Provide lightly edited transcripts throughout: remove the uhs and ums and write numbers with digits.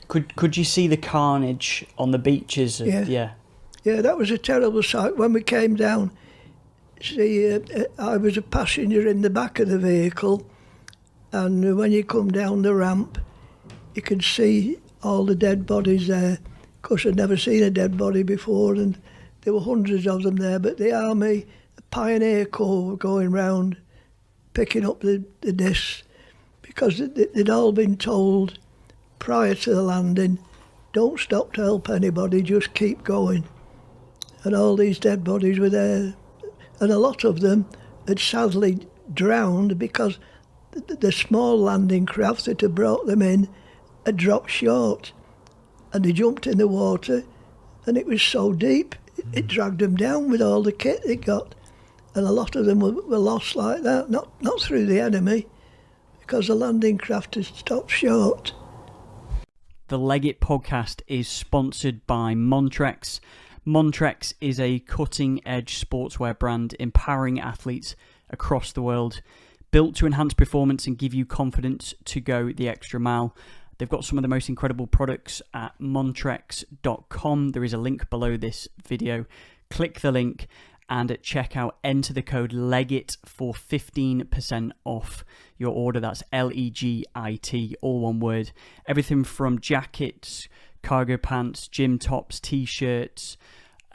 Could you see the carnage on the beaches? Yeah, that was a terrible sight. When we came down, see, I was a passenger in the back of the vehicle, and when you come down the ramp, you could see all the dead bodies there. Of course, I'd never seen a dead body before, and there were hundreds of them there, but the Army, the Pioneer Corps were going round picking up the discs, because they'd all been told prior to the landing, don't stop to help anybody, just keep going. And all these dead bodies were there, and a lot of them had sadly drowned because the small landing craft that had brought them in had dropped short, and they jumped in the water, and it was so deep it dragged them down with all the kit they got, and a lot of them were lost like that, not through the enemy, because the landing craft had stopped short. The Leggett podcast is sponsored by Montrex. Montrex is a cutting-edge sportswear brand empowering athletes across the world, built to enhance performance and give you confidence to go the extra mile. They've got some of the most incredible products at montrex.com. There is a link below this video. Click the link and at checkout enter the code LEGIT for 15% off your order. That's LEGIT, all one word. Everything from jackets, cargo pants, gym tops, t-shirts,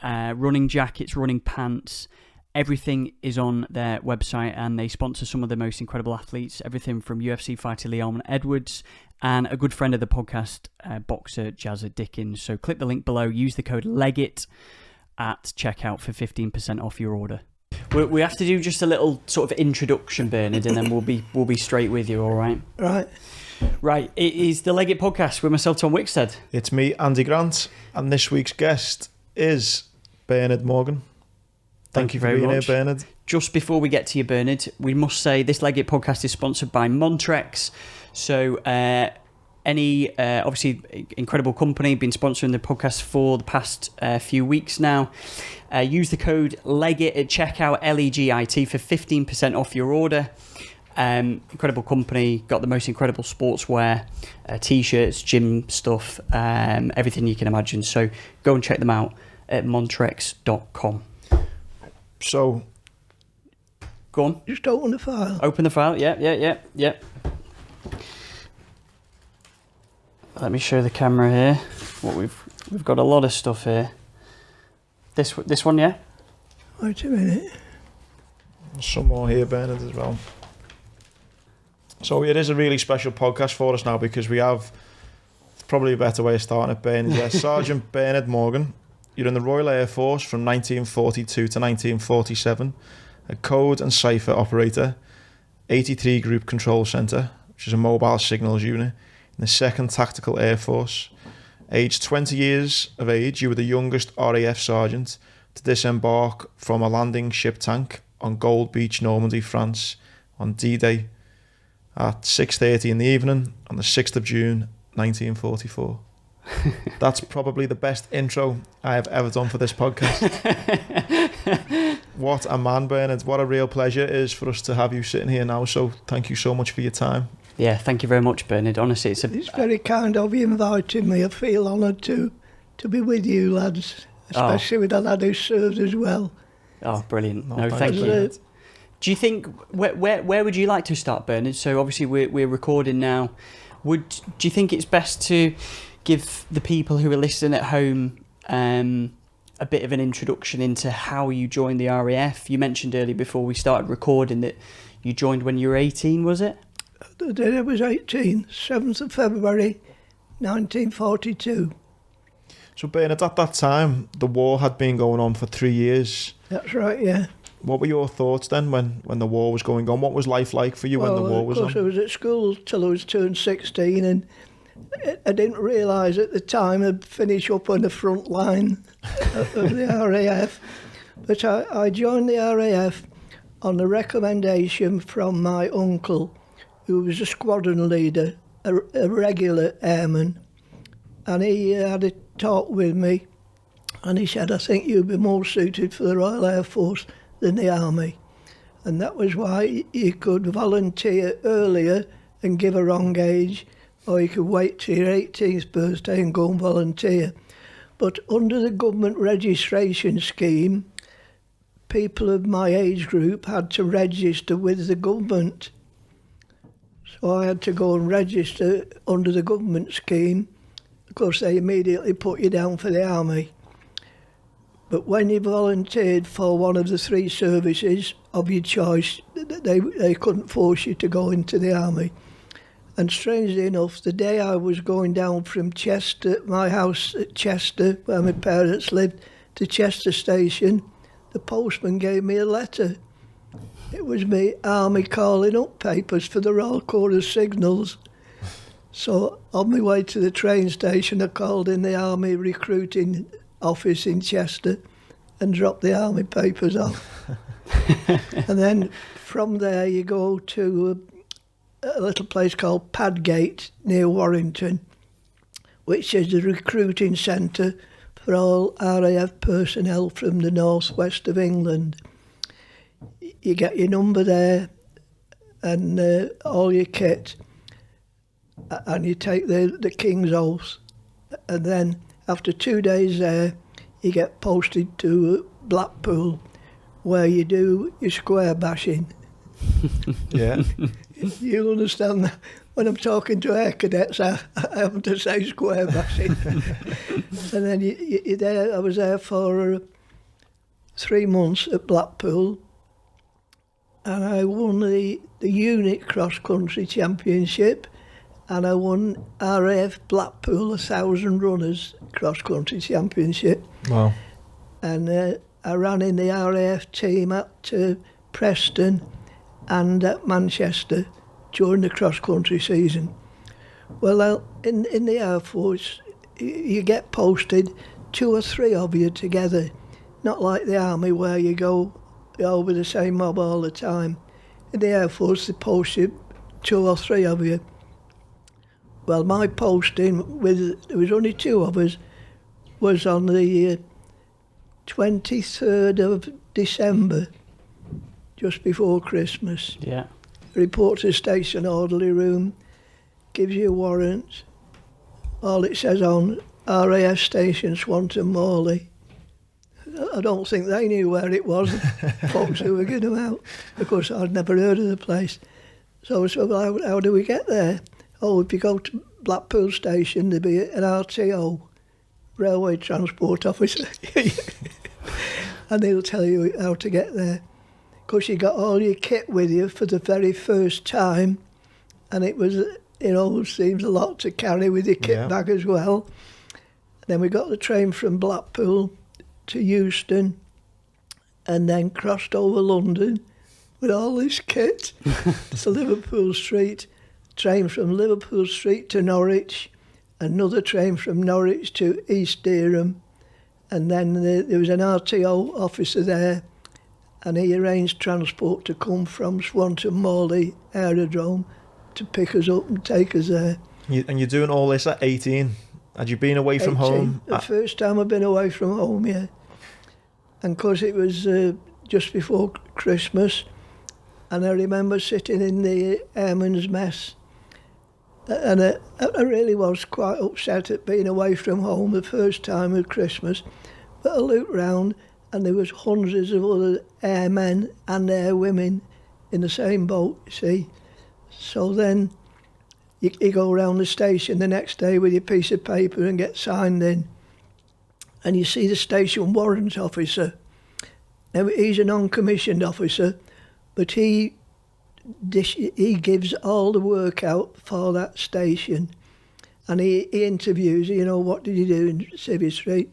running jackets, running pants. Everything is on their website, and they sponsor some of the most incredible athletes. Everything from UFC fighter Leon Edwards and a good friend of the podcast, boxer Jazza Dickens. So click the link below, use the code LEGIT at checkout for 15% off your order. We have to do just a little sort of introduction, Bernard, and then we'll be straight with you. All right. Right. It is the Leggett podcast with myself, Tom Wickstead. It's me, Andy Grant, and this week's guest is Bernard Morgan. Thank you for being here, Bernard. Just before we get to you, Bernard, we must say this Leggett podcast is sponsored by Montrex. So obviously incredible company, been sponsoring the podcast for the past few weeks now. Use the code LEGIT at checkout, LEGIT, for 15% off your order. Incredible company, got the most incredible sportswear, t-shirts, gym stuff, everything you can imagine. So go and check them out at montrex.com. So go on. Just open the file. Open the file. Yeah. Let me show the camera here. What we've got a lot of stuff here. This one, yeah. Wait a minute. Some more here, Bernard, as well. So it is a really special podcast for us now, because we have probably a better way of starting it, Bernard. Yeah, Sergeant Bernard Morgan. You're in the Royal Air Force from 1942 to 1947, a code and cipher operator, 83 Group Control Centre, which is a mobile signals unit, in the 2nd Tactical Air Force. Aged 20 years of age, you were the youngest RAF sergeant to disembark from a landing ship tank on Gold Beach, Normandy, France, on D-Day at 6:30 in the evening on the 6th of June, 1944. That's probably the best intro I have ever done for this podcast. What a man, Bernard. What a real pleasure it is for us to have you sitting here now. So thank you so much for your time. Yeah, thank you very much, Bernard. Honestly, it's very kind of you inviting me. I feel honoured to be with you lads, especially with a lad who served as well. Oh, brilliant. No, thank you. Do you think, where would you like to start, Bernard? So obviously we're recording now. Do you think it's best to give the people who are listening at home a bit of an introduction into how you joined the RAF? You mentioned earlier before we started recording that you joined when you were 18, was it? The day I was 18, 7th of February, 1942. So Bernard, at that time, the war had been going on for 3 years. That's right, yeah. What were your thoughts then when the war was going on? What was life like for you when the war was on? Of course, I was at school till I was turned 16, and I didn't realise at the time I'd finish up on the front line of the RAF. But I joined the RAF on a recommendation from my uncle, who was a squadron leader, a regular airman. And he had a talk with me, and he said, I think you'd be more suited for the Royal Air Force than the Army. And that was why you could volunteer earlier and give a wrong age or you could wait till your 18th birthday and go and volunteer. But under the government registration scheme, people of my age group had to register with the government. So I had to go and register under the government scheme. Of course, they immediately put you down for the army. But when you volunteered for one of the 3 services of your choice, they couldn't force you to go into the army. And strangely enough, the day I was going down from Chester, my house at Chester, where my parents lived, to Chester Station, the postman gave me a letter. It was me army calling up papers for the Royal Corps of Signals. So on my way to the train station, I called in the army recruiting office in Chester and dropped the army papers off. And then from there you go to a little place called Padgate near Warrington, which is the recruiting centre for all RAF personnel from the northwest of England. You get your number there and all your kit, and you take the King's Oath, and then after 2 days there you get posted to Blackpool, where you do your square bashing. Yeah. You'll understand that when I'm talking to air cadets, I have to say square bashing. And then you're there. I was there for 3 months at Blackpool, and I won the unit cross-country championship, and I won RAF Blackpool 1,000 runners cross-country championship. Wow. And I ran in the RAF team at Preston and at Manchester during the cross-country season. Well, in the Air Force, you get posted 2 or 3 of you together, not like the Army where you go over the same mob all the time. In the Air Force, they post you 2 or 3 of you. Well, my posting, there was only 2 of us, was on the 23rd of December, just before Christmas. Yeah. Report to station orderly room, gives you a warrant. All it says on RAF station Swanton Morley. I don't think they knew where it was, folks who were getting them out. Of course, I'd never heard of the place. So I said, well, how do we get there? Oh, if you go to Blackpool station, there'll be an RTO, Railway Transport Officer. And they'll tell you how to get there. Because you got all your kit with you for the very first time, and it was, seems a lot to carry with your kit bag as well. Then we got the train from Blackpool to Euston, and then crossed over London with all this kit to Liverpool Street, train from Liverpool Street to Norwich, another train from Norwich to East Dereham, and then there was an RTO officer there, and he arranged transport to come from Swanton Morley Aerodrome to pick us up and take us there. And you're doing all this at 18? Had you been away from 18, home? The first time I've been away from home, yeah. And of course it was just before Christmas, and I remember sitting in the airman's mess, and I really was quite upset at being away from home the first time of Christmas. But I looked round, and there was hundreds of other airmen and airwomen in the same boat, you see. So then you go around the station the next day with your piece of paper and get signed in, and you see the station warrant officer. Now, he's a non-commissioned officer, but he gives all the work out for that station, and he interviews, what did you do in Civvy Street?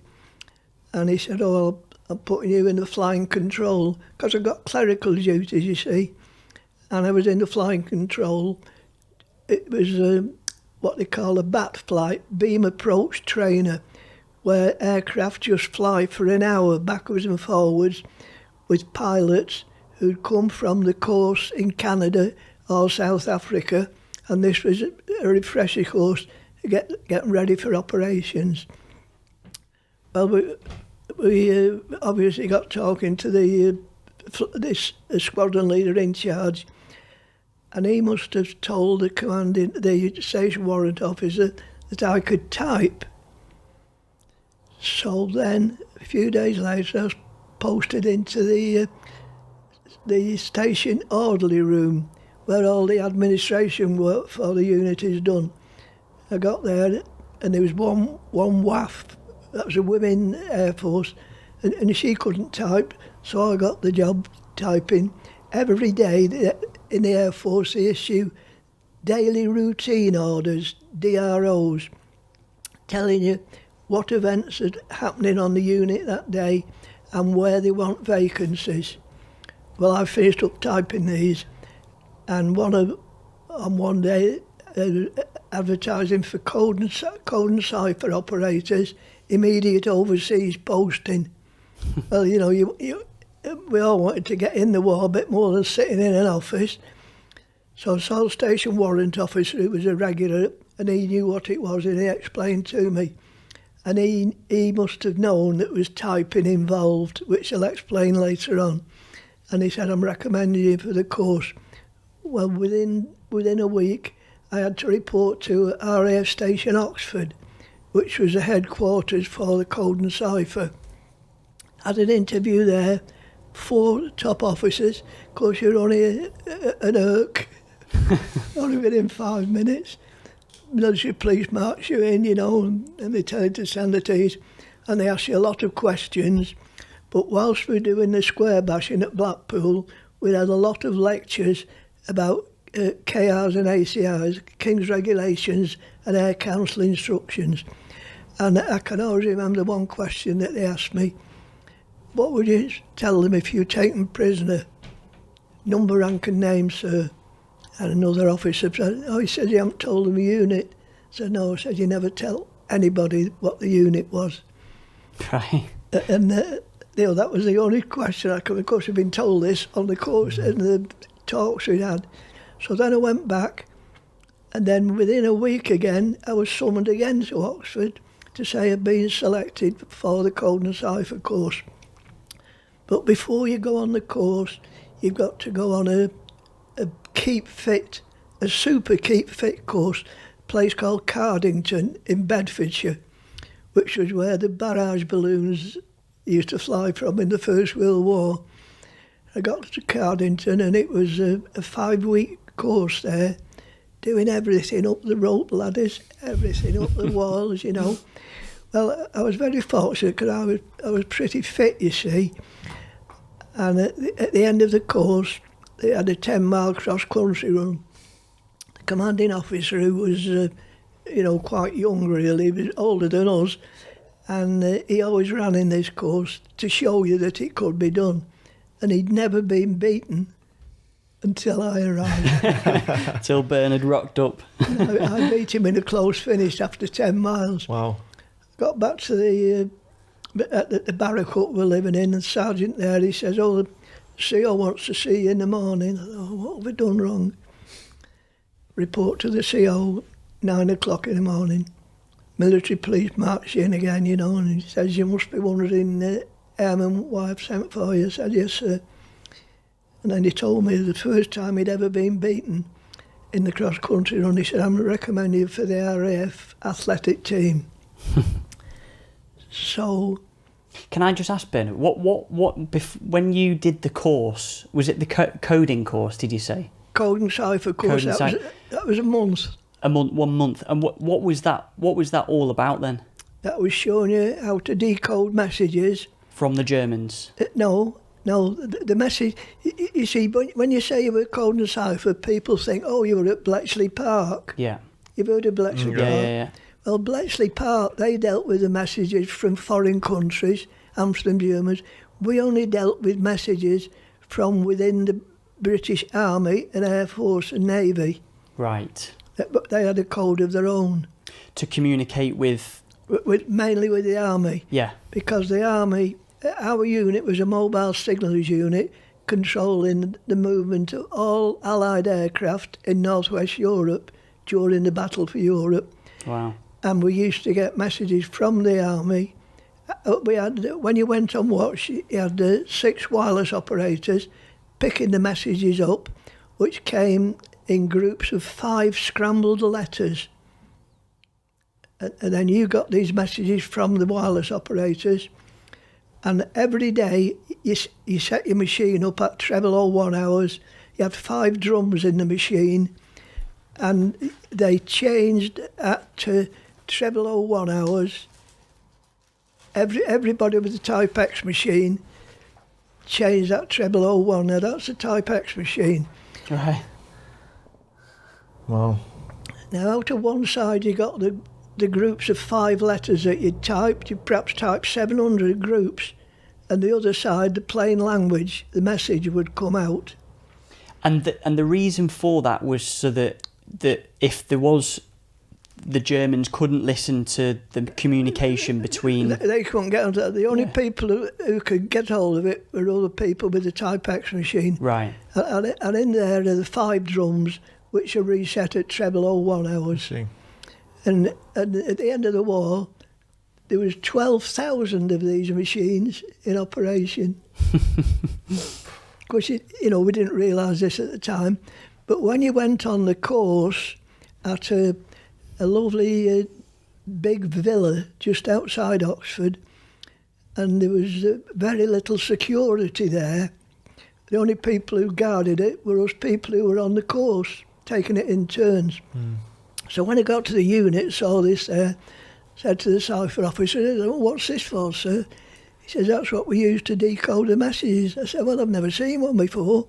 And he said, oh, I'm putting you in the flying control, because I've got clerical duties, you see. And I was in the flying control. It was what they call a BAT flight, beam approach trainer, where aircraft just fly for an hour backwards and forwards with pilots who'd come from the course in Canada or South Africa, and this was a refresher course to get ready for operations. Well, we obviously got talking to this squadron leader in charge, and he must have told the station warrant officer that I could type. So then, a few days later, I was posted into the station orderly room, where all the administration work for the unit is done. I got there, and there was one WAF, that was a women Air Force, and she couldn't type, so I got the job typing. Every day in the Air Force they issue daily routine orders, DROs, telling you what events are happening on the unit that day and where they want vacancies. Well, I finished up typing these, and on one day advertising for code and cipher operators, immediate overseas posting. Well, you know, we all wanted to get in the war a bit more than sitting in an office. So I saw the station warrant officer, who was a regular, and he knew what it was, and he explained to me. And he must have known that was typing involved, which I'll explain later on. And he said, I'm recommending you for the course. Well, within a week, I had to report to RAF Station Oxford, which was the headquarters for the Code and Cipher. Had an interview there, 4 top officers. Of course, you're only an irk, only within 5 minutes. Military police march you in, you know, and they tell you to send the teas, and they ask you a lot of questions. But whilst we were doing the square bashing at Blackpool, we had a lot of lectures about KRs and ACRs, King's Regulations and Air Council instructions. And I can always remember one question that they asked me: what would you tell them if you were taken prisoner? Number, rank and name, sir. And another officer said, he said, you haven't told them the unit. I said, no. I said, you never tell anybody what the unit was. Right. And that was the only question I could. Of course, I've been told this on the course and the talks we had. So then I went back, and then within a week again, I was summoned again to Oxford to say I'd been selected for the Code and Cipher course. But before you go on the course, you've got to go on a super keep fit course, a place called Cardington in Bedfordshire, which was where the barrage balloons used to fly from in the First World War. I got to Cardington, and it was a 5-week course there, doing everything up the rope ladders, everything up the walls, you know. Well, I was very fortunate because I was pretty fit, you see. And at the end of the course, they had a 10-mile cross-country run. The commanding officer, who was, quite young really, he was older than us, and he always ran in this course to show you that it could be done. And he'd never been beaten until I arrived. Till Bernard rocked up. I beat him in a close finish after 10 miles. Wow. Got back to the barrack hut we're living in, and the sergeant there, he says, the CO wants to see you in the morning. I thought, what have we done wrong? Report to the CO, 9 o'clock in the morning. Military police march in again, you know, and he says, you must be wondering, airman, why I've sent for you. I said, yes, sir. And then he told me the first time he'd ever been beaten in the cross-country run, he said, I'm recommending you for the RAF athletic team. So... Can I just ask, Ben, when you did the course, was it the coding course, did you say? Code and Cipher course, that was a month. 1 month. And what was that all about then? That was showing you how to decode messages. From the Germans? No, the message, you see, when you say you were Code and Cipher, people think, you were at Bletchley Park. Yeah. You've heard of Bletchley Park? Yeah. Well, Bletchley Park, they dealt with the messages from foreign countries, Amsterdam Germans. We only dealt with messages from within the British Army and Air Force and Navy. Right. But they had a code of their own. To communicate with... Mainly with the Army. Yeah. Because the Army, our unit was a mobile signallers unit controlling the movement of all Allied aircraft in Northwest Europe during the Battle for Europe. Wow. And we used to get messages from the Army. We had, when you went on watch, you had 6 wireless operators picking the messages up, which came in groups of 5 scrambled letters. And then you got these messages from the wireless operators. And every day you set your machine up at treble 01 hours. You had 5 drums in the machine. And they changed at treble 01 hours. Everybody with the Type X machine changed that treble 01. Now that's a Type X machine. Right. Wow. Now out of one side you got the groups of 5 letters that you'd typed. You perhaps typed 700 groups. And the other side, the plain language, the message would come out. And the reason for that was so that if there was, the Germans couldn't listen to the communication between... They couldn't get onto that. The only people who could get hold of it were other people with the Type X machine. Right. And in there are the 5 drums, which are reset at treble 01 hours. See. And at the end of the war, there was 12,000 of these machines in operation. Of course, we didn't realise this at the time, but when you went on the course at a lovely big villa just outside Oxford, and there was very little security there, the only people who guarded it were us people who were on the course, taking it in turns. So when I got to the unit, saw this there, said to the cipher officer, "What's this for, sir?" He says, "That's what we use to decode the messages." I said, "Well, I've never seen one before."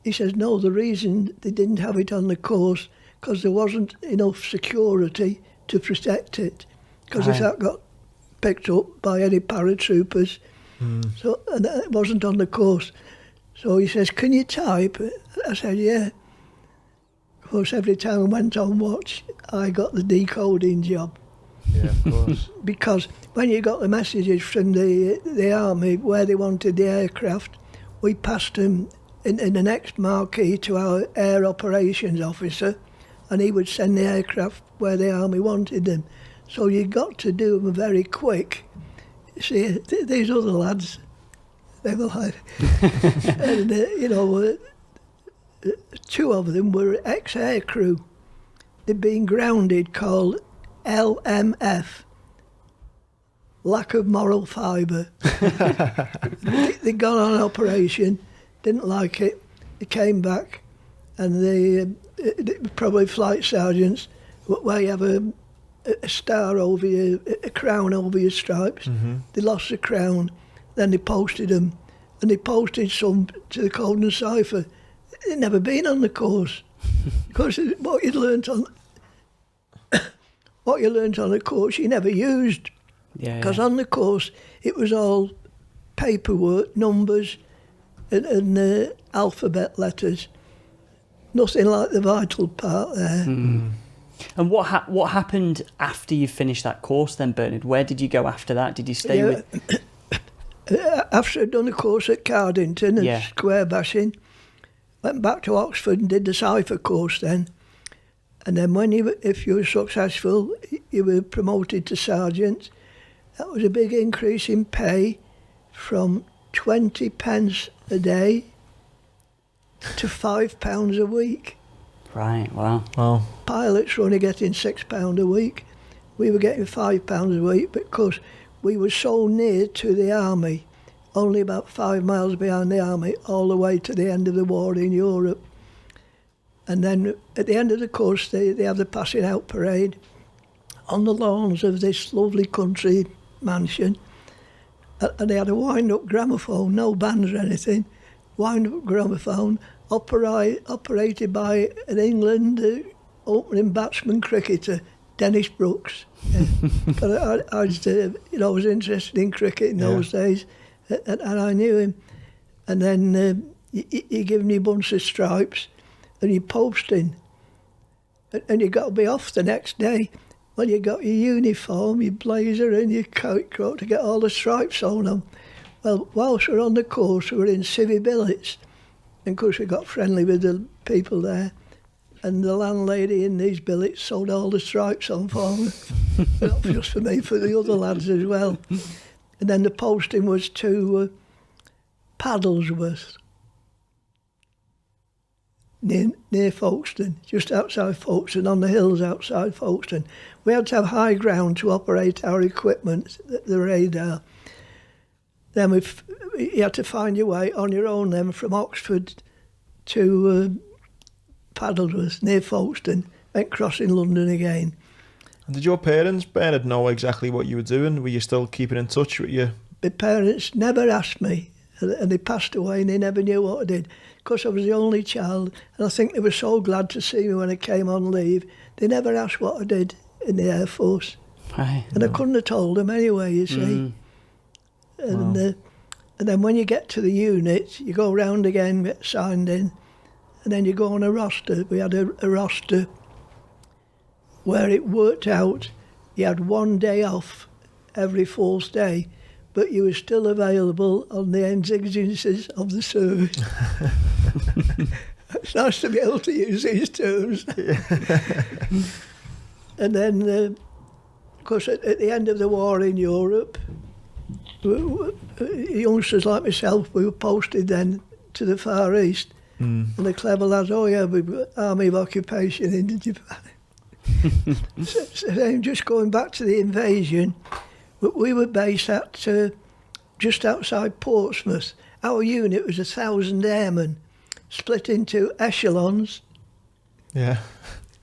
He says, "No, the reason they didn't have it on the course, because there wasn't enough security to protect it. Because if that got picked up by any paratroopers, so and it wasn't on the course." So he says, "Can you type?" I said, "Yeah." Of course, every time I went on watch, I got the decoding job. Yeah, of course. Because when you got the messages from the army where they wanted the aircraft, we passed them in the next marquee to our air operations officer, and he would send the aircraft where the army wanted them. So you got to do them very quick. See, these other lads, they were like, and, 2 of them were ex-air crew. They'd been grounded, called LMF, lack of moral fibre. They'd gone on an operation, didn't like it, they came back, and they probably flight sergeants, where you have a star over your, a crown over your stripes. They lost the crown, then they posted them, and they posted some to the code and cipher. They'd never been on the course. Because what you learnt on the course you never used. Because on the course it was all paperwork, numbers and alphabet letters. Nothing like the vital part there. And what happened after you finished that course then, Bernard? Where did you go after that? Did you stay with... After I'd done a course at Cardington and square bashing, went back to Oxford and did the cipher course then. And then if you were successful, you were promoted to sergeant. That was a big increase in pay from 20 pence a day to £5 a week. Right, wow. Pilots were only getting £6 a week. We were getting £5 a week because we were so near to the army, only about 5 miles behind the army, all the way to the end of the war in Europe. And then at the end of the course, they have the passing out parade on the lawns of this lovely country mansion. And they had a wind-up gramophone, no bands or anything, wind-up gramophone, operated by an England opening batsman cricketer, Dennis Brooks. I was interested in cricket in those days, and I knew him. And then he gave me a bunch of stripes, and you posting, and you got to be off the next day. Well, you got your uniform, your blazer and your coat to get all the stripes on them. Well, whilst we're on the course, we were in civvy billets, and of course we got friendly with the people there, and the landlady in these billets sold all the stripes on for me. Not just for me, for the other lads as well. And then the posting was to Paddlesworth. near Folkestone, just outside Folkestone, on the hills outside Folkestone. We had to have high ground to operate our equipment, the radar. Then you had to find your way on your own then from Oxford to Paddleworth, near Folkestone, then crossing London again. And did your parents, Bernard, know exactly what you were doing? Were you still keeping in touch with you? My parents never asked me, and they passed away and they never knew what I did. Because I was the only child, and I think they were so glad to see me when I came on leave. They never asked what I did in the Air Force. Right. And I couldn't have told them anyway, you see. And Wow. And then when you get to the unit, you go round again, get signed in, and then you go on a roster. We had a roster where it worked out you had 1 day off every 4th day, but you were still available on the exigencies of the service. It's nice to be able to use these terms. And then, of course, at the end of the war in Europe, youngsters like myself, we were posted then to the Far East. And the clever lads, oh yeah, we've got Army of Occupation in Japan. So then just going back to the invasion, we were based at just outside Portsmouth. Our unit was 1,000 airmen, split into echelons. Yeah.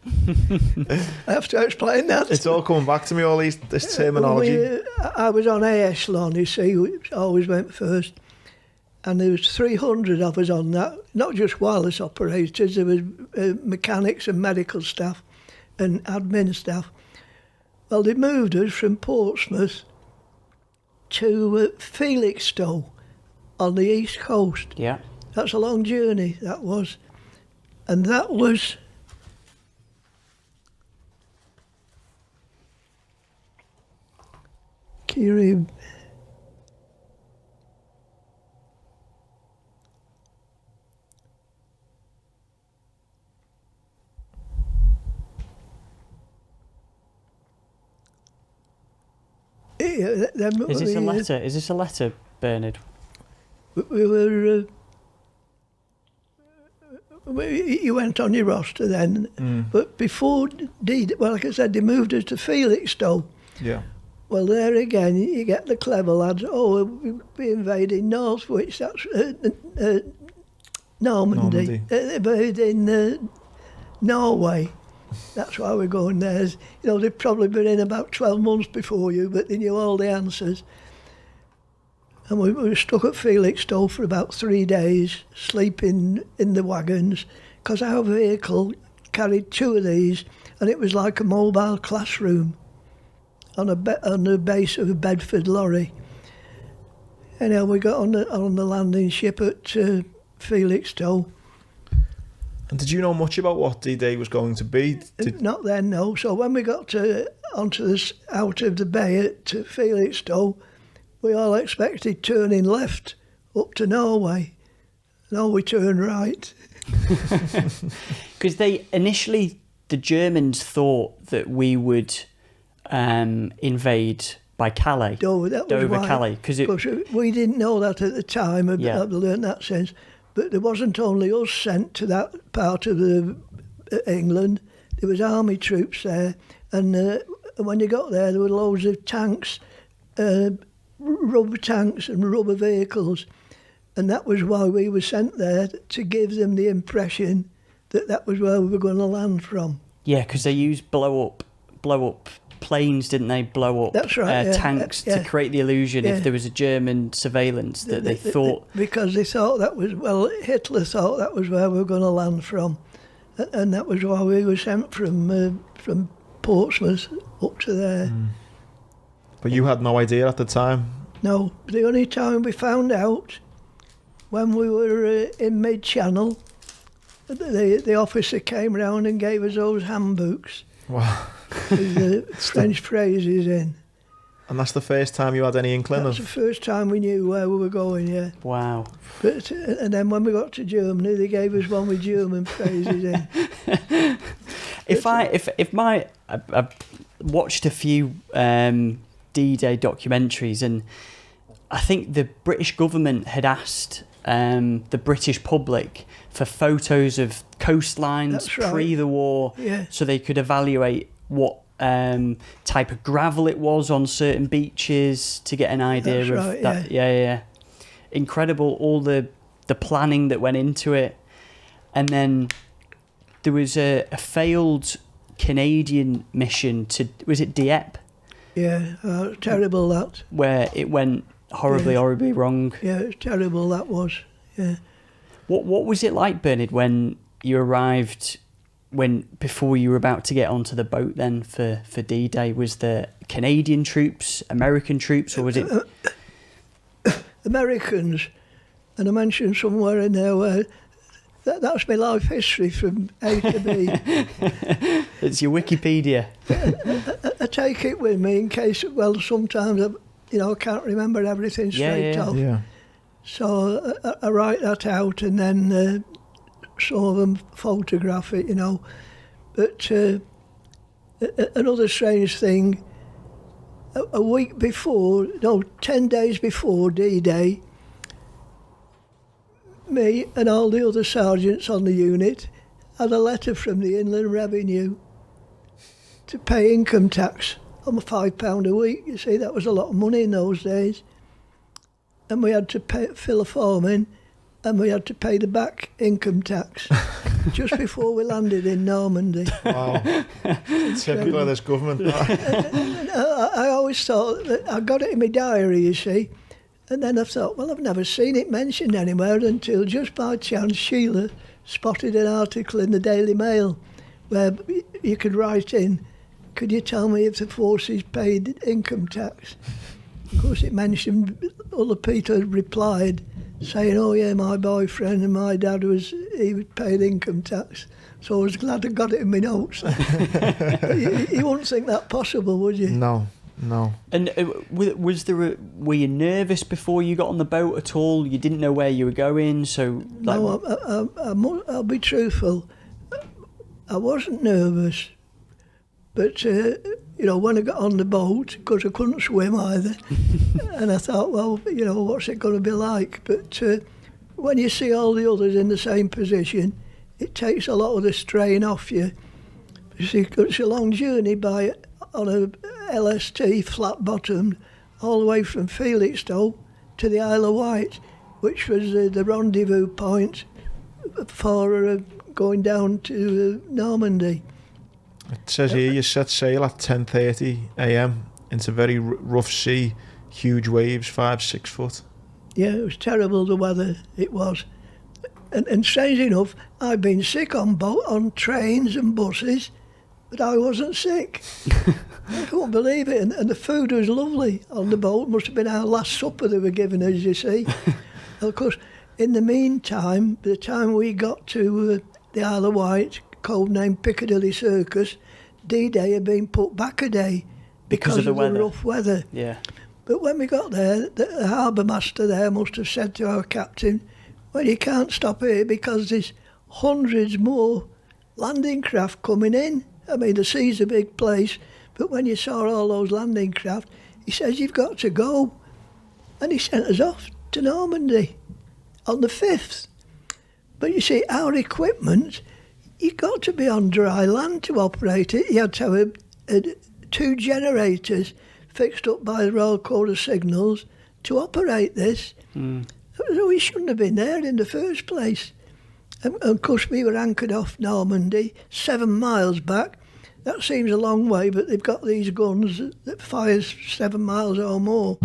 I have to explain that. It's all coming back to me, all this terminology. I was on A echelon, you see, which always went first. And there was 300 of us on that, not just wireless operators, there was mechanics and medical staff and admin staff. Well, they moved us from Portsmouth to Felixstowe on the east coast. Yeah. That's a long journey, that was. And that was... Kirib. Yeah, Is this a letter? Is this a letter, Bernard? We were... you went on your roster then, but before D-Day, well, like I said, they moved us to Felixstowe. Yeah. Well, there again, you get the clever lads, oh, we'll be invading Northwich, that's Normandy. Invading Norway. That's why we're going there. You know, they've probably been in about 12 months before you, but they knew all the answers. And we were stuck at Felixstowe for about 3 days, sleeping in the wagons, because our vehicle carried 2 of these, and it was like a mobile classroom on the base of a Bedford lorry. Anyhow, we got on the landing ship at Felixstowe. And did you know much about what D-Day was going to be? Not then, no. So when we got out of the bay at Felixstowe, we all expected turning left up to Norway. No, we turned right. Because the Germans thought that we would invade by Calais. Dover, Calais. Because we didn't know that at the time. I've learned that since. But there wasn't only us sent to that part of England. There was army troops there. And when you got there were loads of tanks, rubber tanks and rubber vehicles. And that was why we were sent there, to give them the impression that was where we were going to land from. Yeah, because they used blow up planes, didn't they? Blow up That's right, tanks to create the illusion if there was a German surveillance that they thought... Because they thought Hitler thought that was where we were going to land from. And that was why we were sent from Portsmouth up to there. But you had no idea at the time? No, the only time we found out, when we were in mid-channel, the officer came round and gave us those handbooks. Wow. With the French phrases in. And that's the first time you had any inkling That's the first time we knew where we were going, yeah. Wow. But and then when we got to Germany, they gave us one with German phrases in. I've watched a few D-Day documentaries, and I think the British government had asked the British public for photos of coastlines pre the war, so they could evaluate what type of gravel it was on certain beaches to get an idea of that. Yeah. Incredible, all the planning that went into it. And then there was a failed Canadian mission to, was it Dieppe? Yeah, terrible that. Where it went horribly wrong. Yeah, it's terrible that was, yeah. What was it like, Bernard, when you arrived, before you were about to get onto the boat then for D-Day? Was there Canadian troops, American troops, or was it... Americans, and I mentioned somewhere in there where that's my life history from A to B. It's your Wikipedia. I take it with me in case, well, sometimes I can't remember everything straight off. Yeah. So I write that out, and then some of them photograph it, But another strange thing, a week before, 10 days before D-Day, me and all the other sergeants on the unit had a letter from the Inland Revenue to pay income tax on £5 a week. You see, that was a lot of money in those days. And we had to fill a form in, and we had to pay the back income tax just before we landed in Normandy. Wow. Typical of this government. I always thought that I got it in my diary, you see, and then I thought, well, I've never seen it mentioned anywhere until just by chance Sheila spotted an article in the Daily Mail where you could write in, could you tell me if the forces paid income tax? Of course, it mentioned, other Peter replied, saying, oh yeah, my boyfriend and my dad he paid income tax. So I was glad I got it in my notes. You wouldn't think that possible, would you? No. And were you nervous before you got on the boat at all? You didn't know where you were going, so... No, I'll be truthful. I wasn't nervous, but... when I got on the boat, because I couldn't swim either, and I thought, well, what's it going to be like? But when you see all the others in the same position, it takes a lot of the strain off you. You see, it's a long journey on a LST, flat-bottomed, all the way from Felixstowe to the Isle of Wight, which was the rendezvous point for going down to Normandy. It says here you set sail at 10:30 a.m. into very rough sea, huge waves, 5-6 foot. Yeah, it was terrible, the weather, it was. And strange enough, I've been sick on trains and buses, but I wasn't sick. I couldn't believe it, and the food was lovely on the boat. Must have been our last supper they were giving us, you see. Of course, in the meantime, by the time we got to the Isle of Wight, codenamed Piccadilly Circus, D-Day had been put back a day because of the rough weather. Yeah. But when we got there, the harbour master there must have said to our captain, well, you can't stop here because there's hundreds more landing craft coming in. I mean, the sea's a big place, but when you saw all those landing craft, he says, you've got to go. And he sent us off to Normandy on the 5th. But you see, our equipment... You got to be on dry land to operate it. You had to have 2 generators fixed up by the Royal Corps of Signals to operate this. So we shouldn't have been there in the first place. And of course, we were anchored off Normandy, 7 miles back. That seems a long way, but they've got these guns that fires 7 miles or more.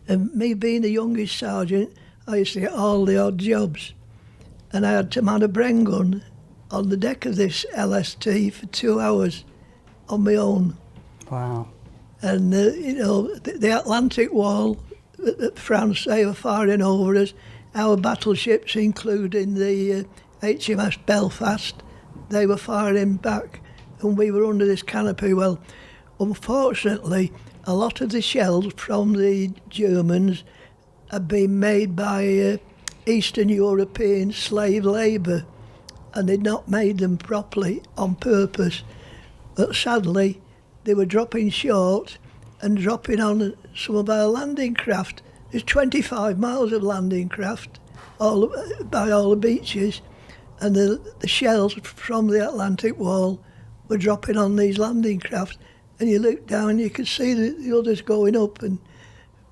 And me being the youngest sergeant, I used to get all the odd jobs. And I had to man a Bren gun on the deck of this LST for 2 hours on my own. Wow. And, the Atlantic Wall that France, they were firing over us. Our battleships, including the HMS Belfast, they were firing back, and we were under this canopy. Well, unfortunately, a lot of the shells from the Germans had been made by... Eastern European slave labour, and they'd not made them properly on purpose. But sadly, they were dropping short and dropping on some of our landing craft there's 25 miles of landing craft by all the beaches, and the shells from the Atlantic Wall were dropping on these landing craft, and you look down, you could see the others going up, and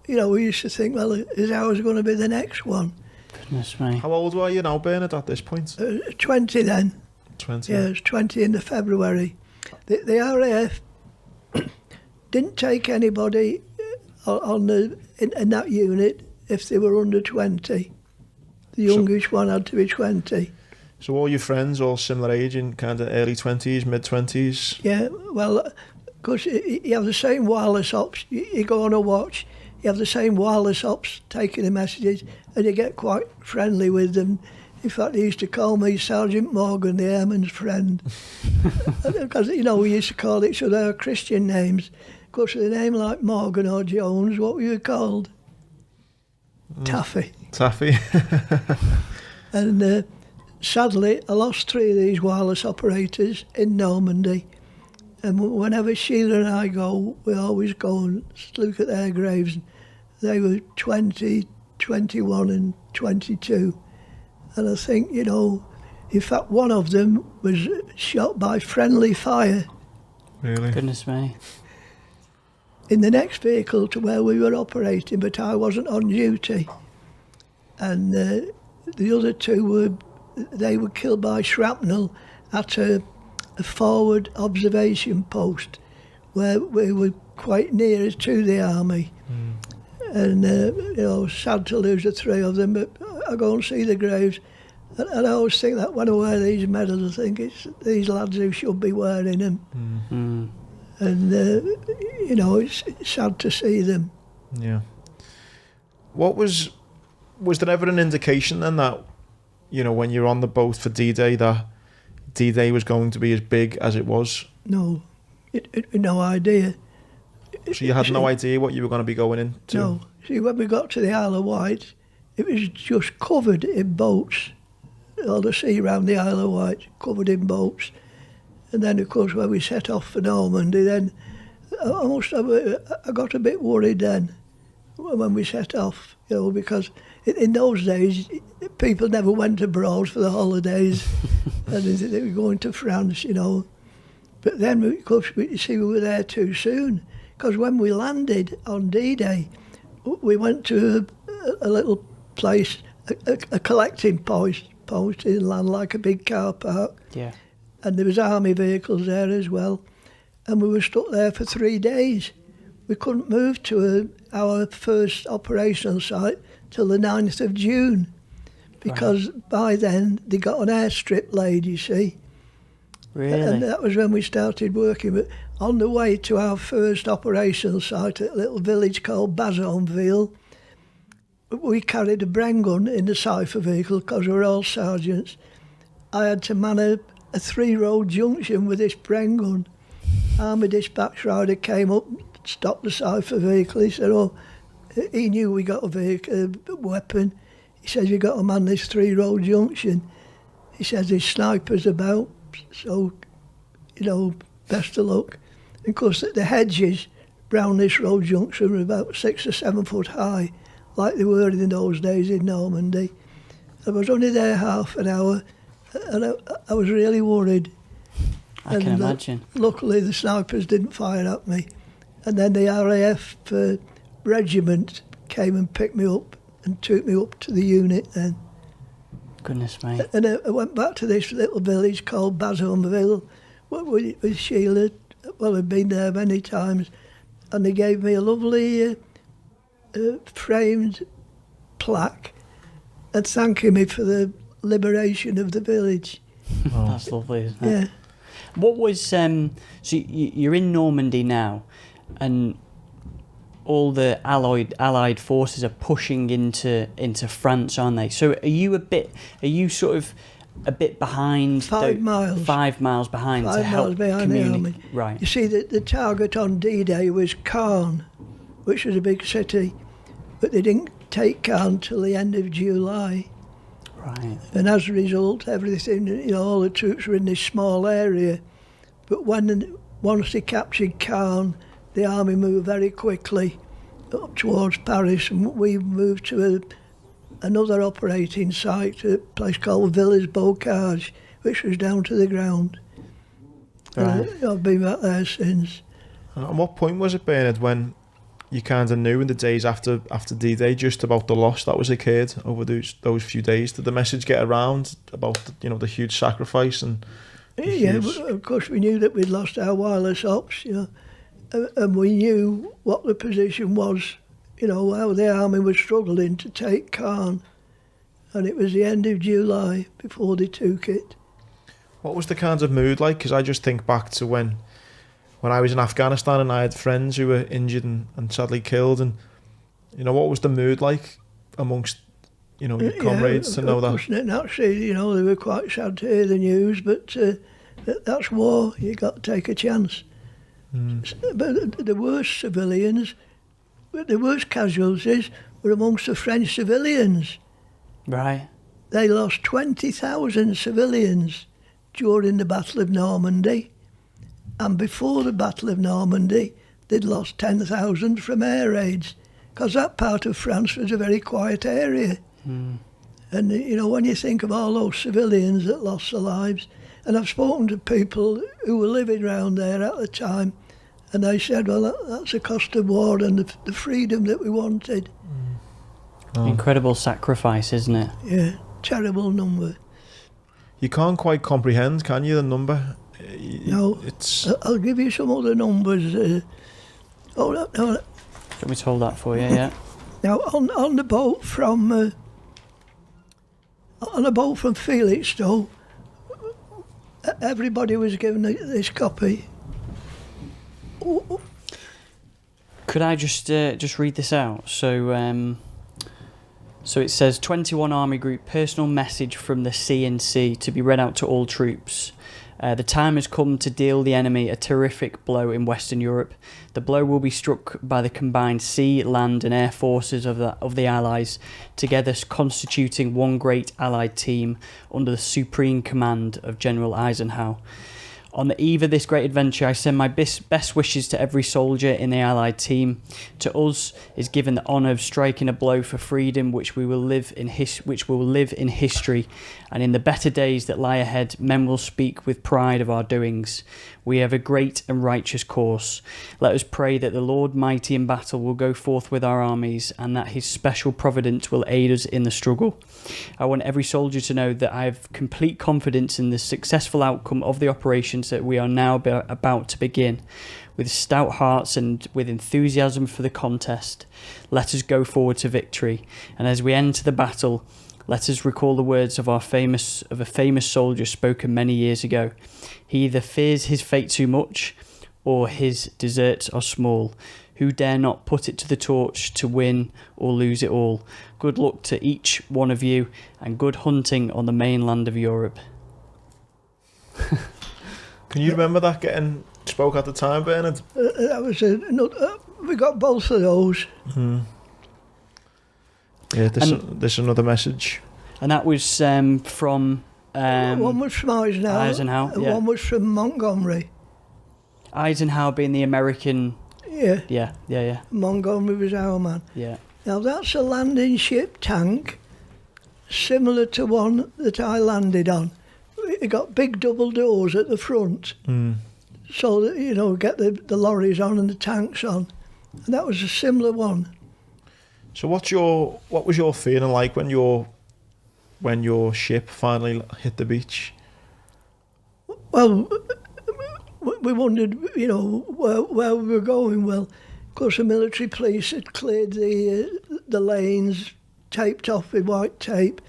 we used to think, well, is ours going to be the next one? Goodness me. How old were you now, Bernard, at this point? 20 then. 20. Yeah, it was 20 in the February. The RAF didn't take anybody in that unit if they were under 20. The youngest one had to be 20. So all your friends, all similar age, in kind of early 20s, mid-20s? Yeah, well, because you have the same wireless ops. You go on a watch, you have the same wireless ops taking the messages, and you get quite friendly with them. In fact, they used to call me Sergeant Morgan, the airman's friend. Because, we used to call each other our Christian names. Of course, with a name like Morgan or Jones, what were you called? Taffy. Taffy. And sadly, I lost 3 of these wireless operators in Normandy. And whenever Sheila and I go, we always go and look at their graves. They were 20, 21 and 22. And I think, in fact, one of them was shot by friendly fire. Really? Goodness me. In the next vehicle to where we were operating, but I wasn't on duty. And the other 2 were killed by shrapnel at a forward observation post where we were quite near to the army. And, sad to lose the 3 of them, but I go and see the graves. And I always think that when I wear these medals, I think it's these lads who should be wearing them. And, it's sad to see them. Yeah. What was there ever an indication then that, when you're on the boat for D-Day, that D-Day was going to be as big as it was? No, no idea. So you had no idea what you were going to be going into? No. See, when we got to the Isle of Wight, it was just covered in boats. All the sea around the Isle of Wight, covered in boats. And then, of course, when we set off for Normandy, then I got a bit worried then when we set off, because in those days, people never went abroad for the holidays. And they were going to France, But then, of course, we were there too soon. Because when we landed on D-Day, we went to a little place, a collecting post inland, like a big car park. Yeah. And there was army vehicles there as well. And we were stuck there for 3 days. We couldn't move to our first operational site till the 9th of June. Because by then they got an airstrip laid, you see. Really? And that was when we started working. But on the way to our first operational site at a little village called Bazonville, we carried a Bren gun in the cipher vehicle because we were all sergeants. I had to man a 3-road junction with this Bren gun. Army dispatch rider came up, stopped the cipher vehicle. He said, he knew we got a weapon. He says, "You got to man this 3-road junction." He says, "There's snipers about, so, best of luck." And of course, the hedges round this road junction were about 6 or 7 foot high, like they were in those days in Normandy. I was only there half an hour, and I was really worried. I can imagine. Luckily, the snipers didn't fire at me. And then the RAF regiment came and picked me up and took me up to the unit then. Goodness me. And I went back to this little village called Bazonville with Sheila. Well, I'd been there many times. And they gave me a lovely framed plaque and thanking me for the liberation of the village. Oh. That's lovely, isn't it? Yeah. What was so you're in Normandy now, and all the allied forces are pushing into France, aren't they? So are you sort of a bit behind? 5 miles. 5 miles behind 5 to miles help behind the army. Right. You see, the target on D-Day was Caen, which was a big city, but they didn't take Caen till the end of July. Right. And as a result, everything, all the troops were in this small area. But once they captured Caen, the army moved very quickly up towards Paris, and we moved to another operating site, a place called Villers-Bocage, which was down to the ground. Right. I've been back there since. And what point was it, Bernard, when you kind of knew in the days after D-Day just about the loss that was occurred over those few days? Did the message get around about the huge sacrifice and of course we knew that we'd lost our wireless ops, and we knew what the position was, how the army was struggling to take Caen, and it was the end of July before they took it. What was the kind of mood like? Because I just think back to when I was in Afghanistan and I had friends who were injured and sadly killed, and what was the mood like amongst your comrades to know that? Naturally, they were quite sad to hear the news, but that's war. You got to take a chance. But the worst the worst casualties were amongst the French civilians. Right. They lost 20,000 civilians during the Battle of Normandy, and before the Battle of Normandy they'd lost 10,000 from air raids, because that part of France was a very quiet area. And when you think of all those civilians that lost their lives, and I've spoken to people who were living around there at the time, and they said, well, that's the cost of war and the freedom that we wanted. Incredible sacrifice, isn't it? Yeah, terrible number. You can't quite comprehend, can you, the number? No, I'll give you some other numbers. No. Let me hold that for you, yeah. Now, on the boat from Felixstowe, everybody was given this copy. Could I just read this out? So it says 21 Army Group personal message from the CNC to be read out to all troops. The time has come to deal the enemy a terrific blow in Western Europe. The blow will be struck by the combined sea, land and air forces of the Allies, together constituting one great Allied team under the supreme command of General Eisenhower. On the eve of this great adventure, I send my best wishes to every soldier in the Allied team. To us is given the honour of striking a blow for freedom, which will live in history, and in the better days that lie ahead, men will speak with pride of our doings. We have a great and righteous course. Let us pray that the Lord mighty in battle will go forth with our armies, and that his special providence will aid us in the struggle. I want every soldier to know that I have complete confidence in the successful outcome of the operations that we are now about to begin. With stout hearts and with enthusiasm for the contest, let us go forward to victory. And as we enter the battle, let us recall the words of a famous soldier spoken many years ago. He either fears his fate too much, or his deserts are small. Who dare not put it to the torch to win or lose it all? Good luck to each one of you, and good hunting on the mainland of Europe. Can you remember that getting spoke at the time, Bernard? That was we got both of those. Mm-hmm. Yeah, this another message. And that was from... one was from Eisenhower, and one was from Montgomery. Eisenhower being the American... Yeah. Yeah. Montgomery was our man. Yeah. Now that's a landing ship tank, similar to one that I landed on. It got big double doors at the front, so that get the lorries on and the tanks on, and that was a similar one. So what was your feeling like when your ship finally hit the beach? Well, we wondered, where we were going. Well, of course, the military police had cleared the lanes, taped off with white tape,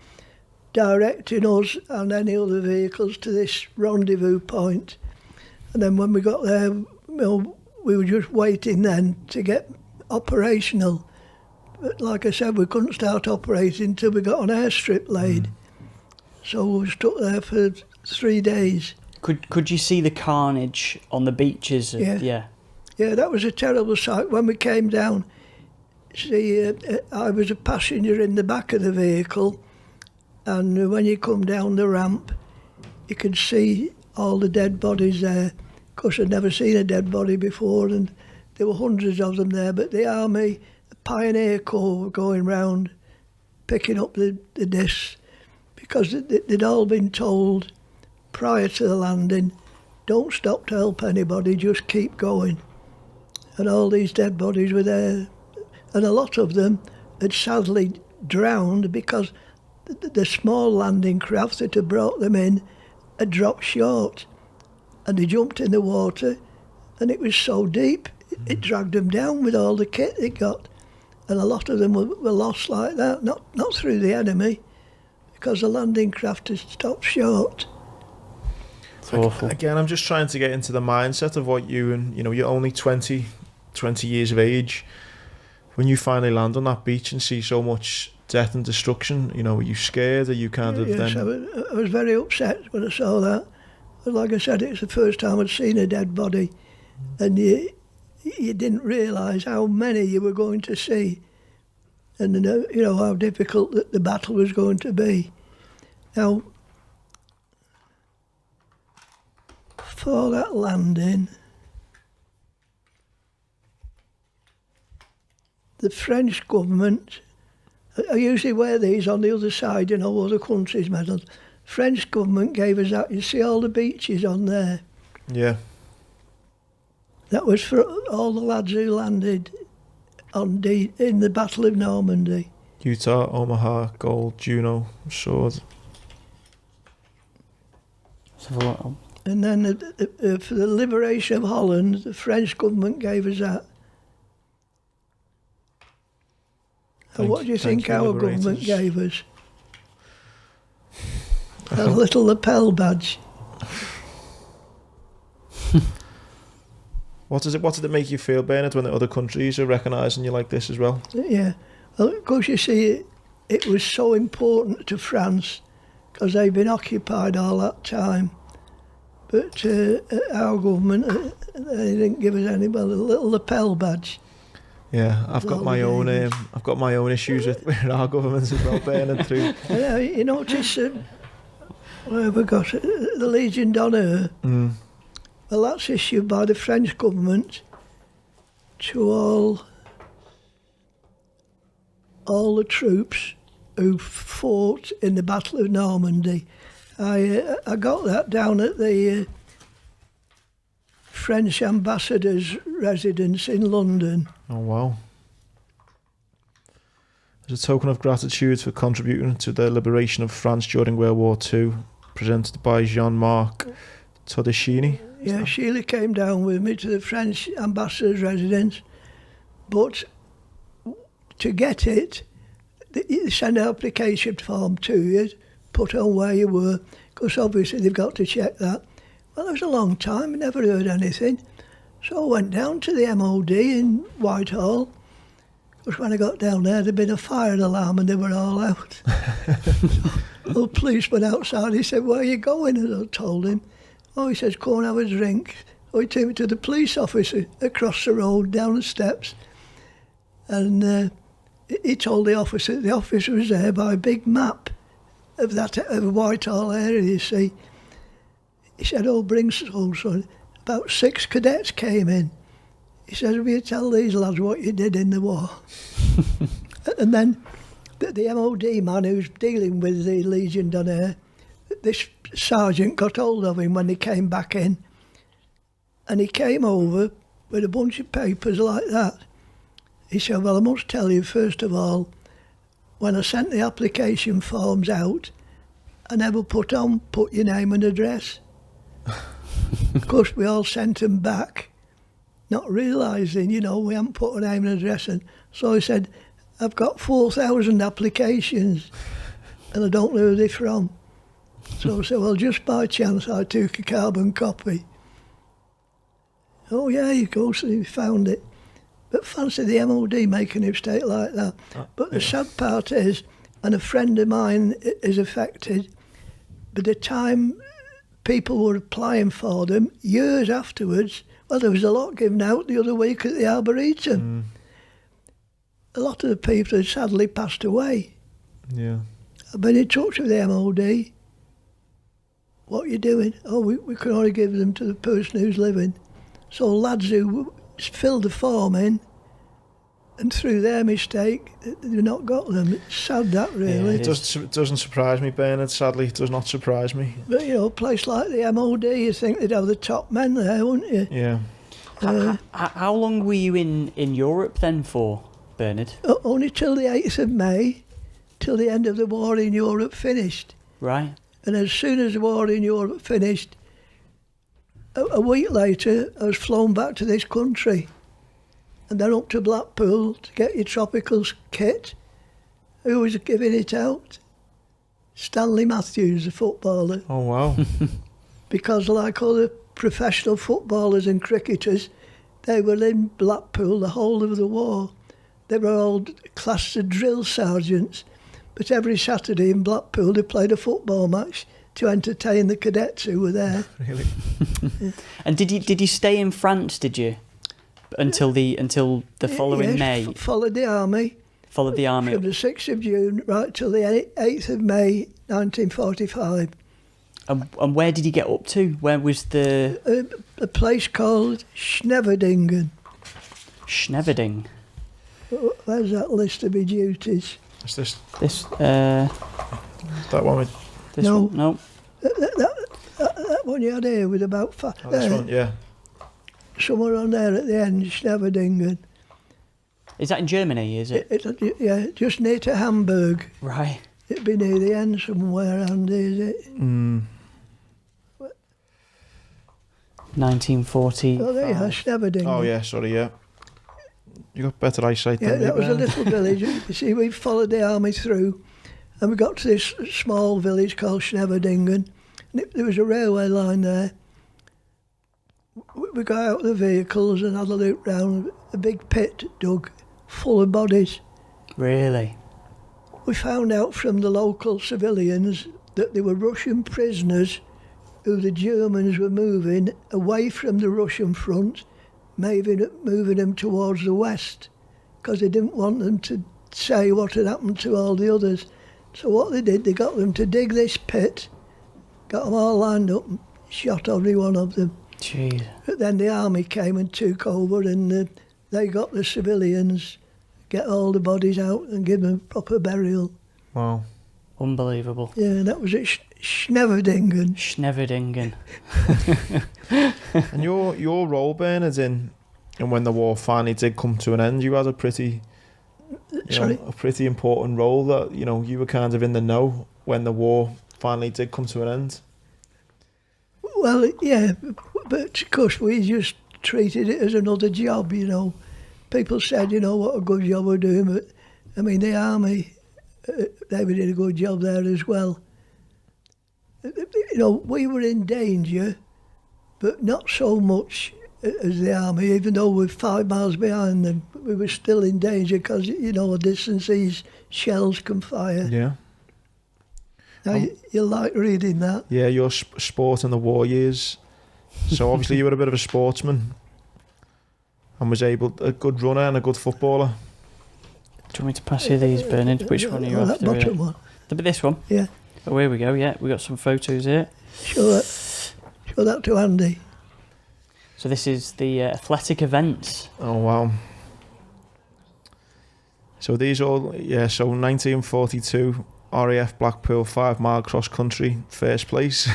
directing us and any other vehicles to this rendezvous point. And then when we got there, we were just waiting then to get operational. But like I said, we couldn't start operating until we got an airstrip laid. So we were stuck there for 3 days. Could you see the carnage on the beaches? Yeah, that was a terrible sight. When we came down, I was a passenger in the back of the vehicle, and when you come down the ramp, you could see all the dead bodies there. Of course, I'd never seen a dead body before, and there were hundreds of them there, but the army Pioneer Corps were going round picking up the discs, because they'd all been told prior to the landing, don't stop to help anybody, just keep going. And all these dead bodies were there. And a lot of them had sadly drowned because the small landing craft that had brought them in had dropped short. And they jumped in the water, and it was so deep, it dragged them down with all the kit they got. And a lot of them were lost like that, not through the enemy, because the landing craft had stopped short. It's awful. Again, I'm just trying to get into the mindset of what you're only 20 years of age. When you finally land on that beach and see so much death and destruction, are you scared? Are you kind of yes, then... I was very upset when I saw that. But like I said, it's the first time I'd seen a dead body, and you didn't realise how many you were going to see, and how difficult the battle was going to be. Now, for that landing, the French government, I usually wear these on the other side, other countries' medals. French government gave us that. You see all the beaches on there? Yeah. That was for all the lads who landed in the Battle of Normandy. Utah, Omaha, Gold, Juno, Sword. And then for the liberation of Holland, the French government gave us that. And what do you think our government gave us? A little lapel badge. What did it make you feel, Bernard, when the other countries are recognising you like this as well? Yeah. Well, of course, you see, it was so important to France because they've been occupied all that time. But our government, they didn't give us any, well, a little lapel badge. Yeah, I've got my own issues with our governments as well, Bernard, through. You notice, where have we got it? The Legion d'Honneur. Mm. Well, that's issued by the French government to all the troops who fought in the Battle of Normandy. I got that down at the French ambassador's residence in London. Oh, wow. As a token of gratitude for contributing to the liberation of France during World War II, presented by Jean-Marc Todeschini. Yeah, Sheila came down with me to the French ambassador's residence, but to get it, they send an application form to you, put on where you were, because obviously they've got to check that. Well, it was a long time, I never heard anything. So I went down to the MOD in Whitehall, because when I got down there, there'd been a fire alarm and they were all out. So the policeman outside, he said, where are you going? And I told him. Oh, he says, go and have a drink. Oh, he took me to the police officer across the road, down the steps. And he told the officer was there by a big map of Whitehall area, you see. He said, oh, bring so. About 6 cadets came in. He said, will you tell these lads what you did in the war? And then the MOD man who's dealing with the Legion d'Honneur, this sergeant got hold of him when he came back in, and he came over with a bunch of papers like that. He said, well, I must tell you, first of all, when I sent the application forms out, I never put your name and address. Of course, we all sent them back, not realising, we haven't put a name and address in. So he said, I've got 4,000 applications, and I don't know who they're from. So I said, well, just by chance, I took a carbon copy. Oh, yeah, of course, he found it. But fancy the MOD making a mistake like that. But the sad part is, and a friend of mine is affected, by the time people were applying for them, years afterwards, well, there was a lot given out the other week at the Arboretum. A lot of the people had sadly passed away. Yeah. I've been in touch with the MOD. What are you doing? Oh, we can only give them to the person who's living. So lads who filled the form in And through their mistake, they've not got them. It's sad, that, really. Yeah, it doesn't surprise me, Bernard. Sadly, it does not surprise me. But, a place like the MOD, you think they'd have the top men there, wouldn't you? Yeah. How long were you in Europe then for, Bernard? Only till the 8th of May, till the end of the war in Europe finished. Right. And as soon as the war in Europe finished, a week later, I was flown back to this country. And then up to Blackpool to get your tropicals kit. Who was giving it out? Stanley Matthews, the footballer. Oh, wow. Because like all the professional footballers and cricketers, they were in Blackpool the whole of the war. They were all classed as drill sergeants. But every Saturday in Blackpool they played a football match to entertain the cadets who were there. Really? Yeah. And did you stay in France, did you? Until the following May. Followed the army. Followed the army From the 6th of June right till the 8th of May 1945. And where did you get up to? Where was the A place called Schneverdingen. Schneverding? Where's that list of my duties? Is this This that one with this No. one? No. That one you had here with about this one? Yeah. somewhere on there at the end, Schneverdingen. Is that in Germany, is it? Yeah, just near to Hamburg. Right. It'd be near the end somewhere, Andy, is it? 1940. Oh, there you are, Schneverdingen. Oh, yeah, sorry, yeah. You got better eyesight Yeah, than me, that was a Bernard. little village. You see, we followed the army through, and we got to this small village called Schneverdingen. And there was a railway line there. We got out of the vehicles and had a look round. A big pit dug, full of bodies. Really? We found out from the local civilians that they were Russian prisoners who the Germans were moving away from the Russian front, moving them towards the west, because they didn't want them to say what had happened to all the others. So what they did, they got them to dig this pit, got them all lined up and shot every one of them. Jeez. But then the army came and took over, and they got the civilians, get all the bodies out and give them proper burial. Wow. Unbelievable. Yeah, that was at Schneverdingen. Schneverdingen. And your role, Bernard, in when the war finally did come to an end, you had a pretty, a pretty important role that, you were kind of in the know when the war finally did come to an end. Well, yeah, but of course we just treated it as another job, People said, what a good job we're doing, but, I mean, the army, they did a good job there as well. We were in danger, but not so much as the army, even though we're 5 miles behind them. We were still in danger because, a distance these shells can fire. Yeah. Now, you like reading that? Yeah, your sport in the war years. So obviously you were a bit of a sportsman and was a good runner and a good footballer. Do you want me to pass you these, Bernard? Which one are you that after? bottom one. This one? Yeah. Oh, here we go, yeah. We got some photos here. Show that to Andy. So this is the athletic events. Oh, wow. So these all, so 1942, RAF Blackpool 5 mile cross country, first place.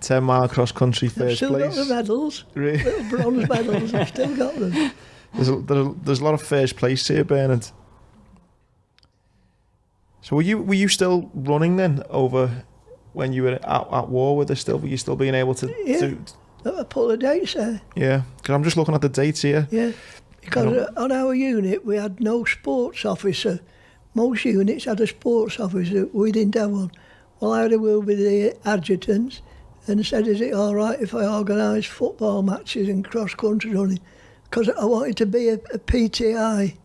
10 mile cross country, first still place. Got the medals, Really? little bronze medals. I've still got them. There's a lot of first place here, Bernard. So were you still running then over when you were at war? Were you still being able to? Yeah. I put the dates there. Yeah, because I'm just looking at the dates here. Yeah, because on our unit we had no sports officer. Most units had a sports officer. We didn't have one. Well, I had a word with the adjutant and said, is it all right if I organise football matches and cross-country running? Because I wanted to be a PTI.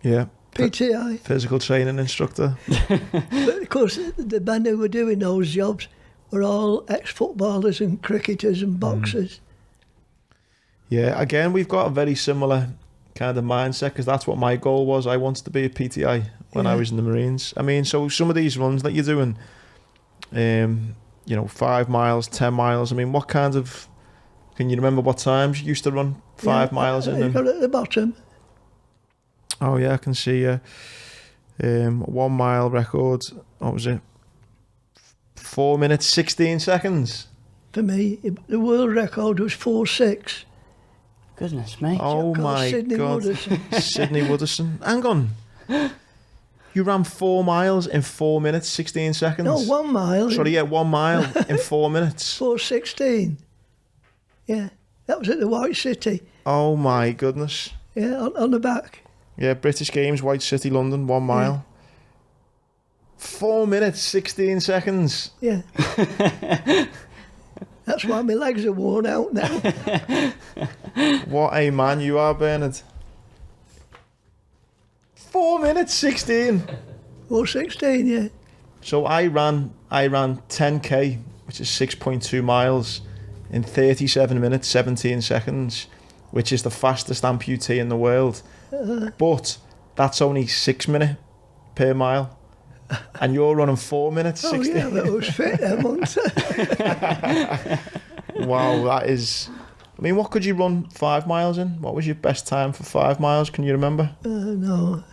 Yeah. PTI. Physical training instructor. But of course, the men who were doing those jobs were all ex-footballers and cricketers and boxers. Yeah, again, we've got a very similar kind of mindset because that's what my goal was. I wanted to be a PTI when I was in the Marines. I mean, so some of these runs that you're doing, 5 miles, 10 miles, I mean, what kind of... Can you remember what times you used to run 5 miles in them? them? Got at the bottom. Oh yeah, I can see 1 mile record. What was it? 4 minutes 16 seconds. For me, the world record was 4:06. Goodness me. Oh my Sydney God. Wooderson. Sydney Wooderson. Hang on. You ran 4 miles in 4 minutes 16 seconds. No, 1 mile. Sorry, yeah, 1 mile in 4 minutes. 4:16. Yeah, that was at the White City. Oh my goodness. Yeah, on the back. Yeah, British Games, White City, London, 1 mile. 4 minutes 16 seconds. Yeah. That's why my legs are worn out now. What a man you are, Bernard. 4 minutes 16. 4:16, yeah. So I ran 10k, which is 6.2 miles, in 37 minutes 17 seconds, which is the fastest amputee in the world. But that's only 6 minutes per mile, and you're running 4 minutes 16. Oh yeah, that was fit then, wasn't it? Wow, that is. I mean, what could you run 5 miles in? What was your best time for 5 miles? Can you remember? No,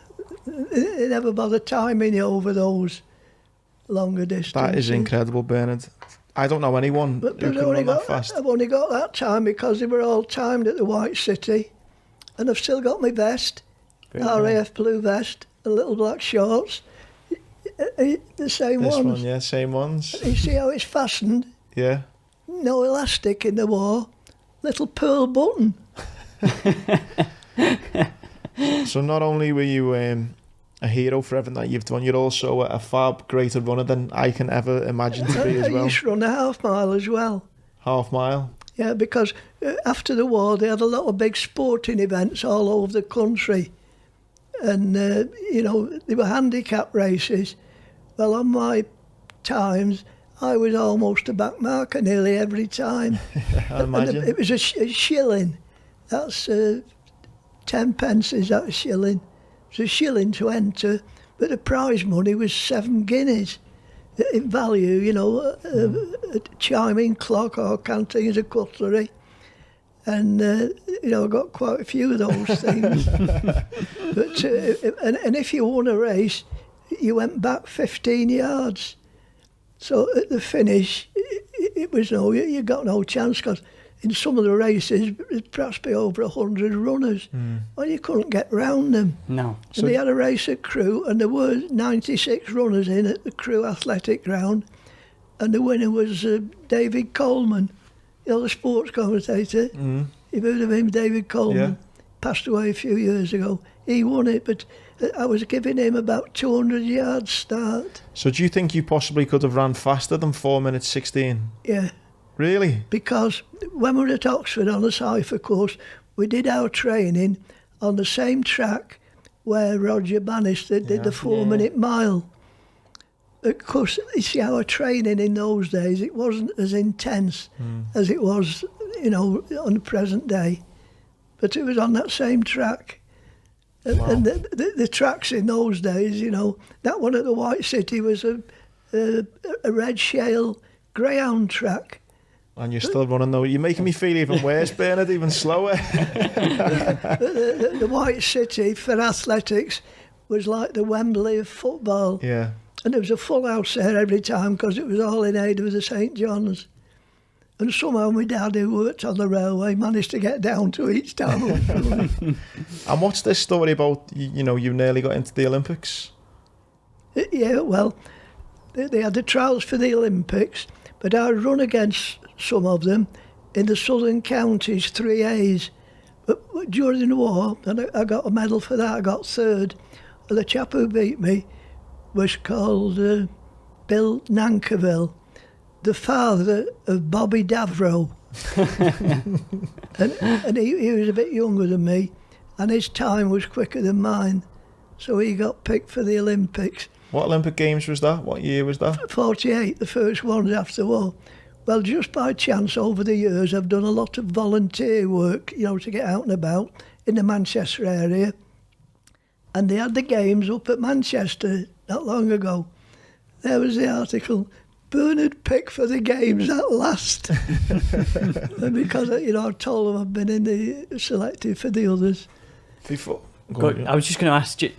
it never bothered timing you over those longer distances. That is incredible, Bernard. I don't know anyone who can run that fast. I've only got that time because they were all timed at the White City, and I've still got my vest, RAF blue vest, and little black shorts, the same This ones. one, yeah, same ones. You see how it's fastened? Yeah. No elastic in the war, little pearl button. So not only were you a hero for everything that you've done, you're also a far greater runner than I can ever imagine to be as I well. used to run a half mile as well. Half mile. Yeah, because after the war they had a lot of big sporting events all over the country, and they were handicap races. Well, on my times I was almost a back marker nearly every time. I imagine. And it was a shilling. That's 10 pence is that a shilling. It's a shilling to enter, but the prize money was 7 guineas in value, a chiming clock or canteens of cutlery. And, I got quite a few of those things. But and if you won a race, you went back 15 yards. So at the finish, it was you got no chance, because in some of the races, there'd perhaps be over 100 runners. Well, you couldn't get round them. No. And they had a race at Crewe, and there were 96 runners in at the Crewe Athletic Ground, and the winner was David Coleman, the sports commentator. You've heard of him, David Coleman. Yeah. Passed away a few years ago. He won it, but I was giving him about 200 yards start. So do you think you possibly could have ran faster than 4 minutes 16? Yeah. Really? Because when we were at Oxford on the Cypher course, we did our training on the same track where Roger Bannister did the 4-minute mile. Of course, you see, our training in those days, it wasn't as intense as it was, on the present day. But it was on that same track. Wow. And the tracks in those days, that one at the White City was a red shale greyhound track. And you're still running though. You're making me feel even worse, Bernard, even slower. The White City for athletics was like the Wembley of football. Yeah. And there was a full house there every time because it was all in aid of the St John's. And somehow my dad, who worked on the railway, managed to get down to each time. And what's this story about, you nearly got into the Olympics? Yeah, well, they had the trials for the Olympics, but I run against some of them in the southern counties, 3As. But during the war, and I got a medal for that, I got third. And the chap who beat me was called Bill Nankerville, the father of Bobby Davro. and he was a bit younger than me, and his time was quicker than mine. So he got picked for the Olympics. What Olympic Games was that? What year was that? 48, the first ones after the war. Well, just by chance over the years, I've done a lot of volunteer work, to get out and about in the Manchester area. And they had the games up at Manchester not long ago. There was the article, Bernard picked for the games at last. And because, I told them I've been in the selected for the others. I was just going to ask you,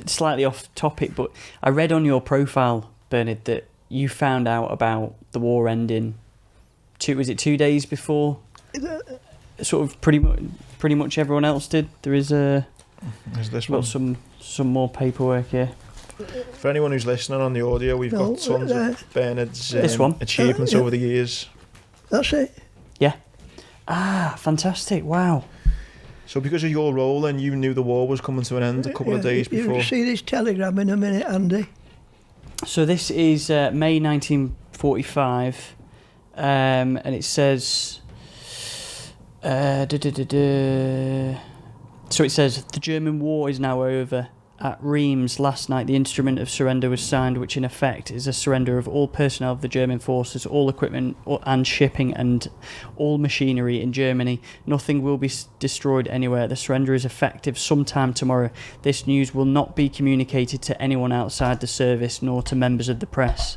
slightly off topic, but I read on your profile, Bernard, that you found out about the war ending. 2 days before? Sort of pretty much everyone else did. Is this one? Some more paperwork here. For anyone who's listening on the audio, we've got tons of Bernard's achievements over the years. That's it. Yeah. Ah, fantastic! Wow. So because of your role, then you knew the war was coming to an end a couple of days before. You'll see this telegram in a minute, Andy. So this is May 1945, and it says. So it says, the German war is now over. At Reims last night, the instrument of surrender was signed, which in effect is a surrender of all personnel of the German forces, all equipment and shipping and all machinery in Germany. Nothing will be destroyed anywhere. The surrender is effective sometime tomorrow. This news will not be communicated to anyone outside the service nor to members of the press.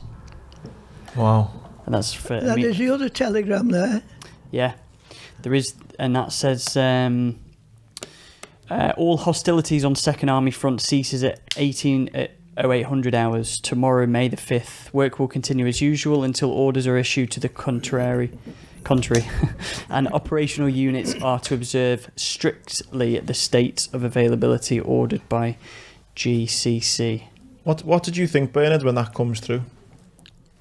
Wow. And that's for... That is the other telegram there. Yeah. There is, and that says... all hostilities on Second Army Front ceases at 0800 hours. Tomorrow, May the 5th. Work will continue as usual until orders are issued to the contrary. And operational units are to observe strictly the states of availability ordered by GCC. What did you think, Bernard, when that comes through?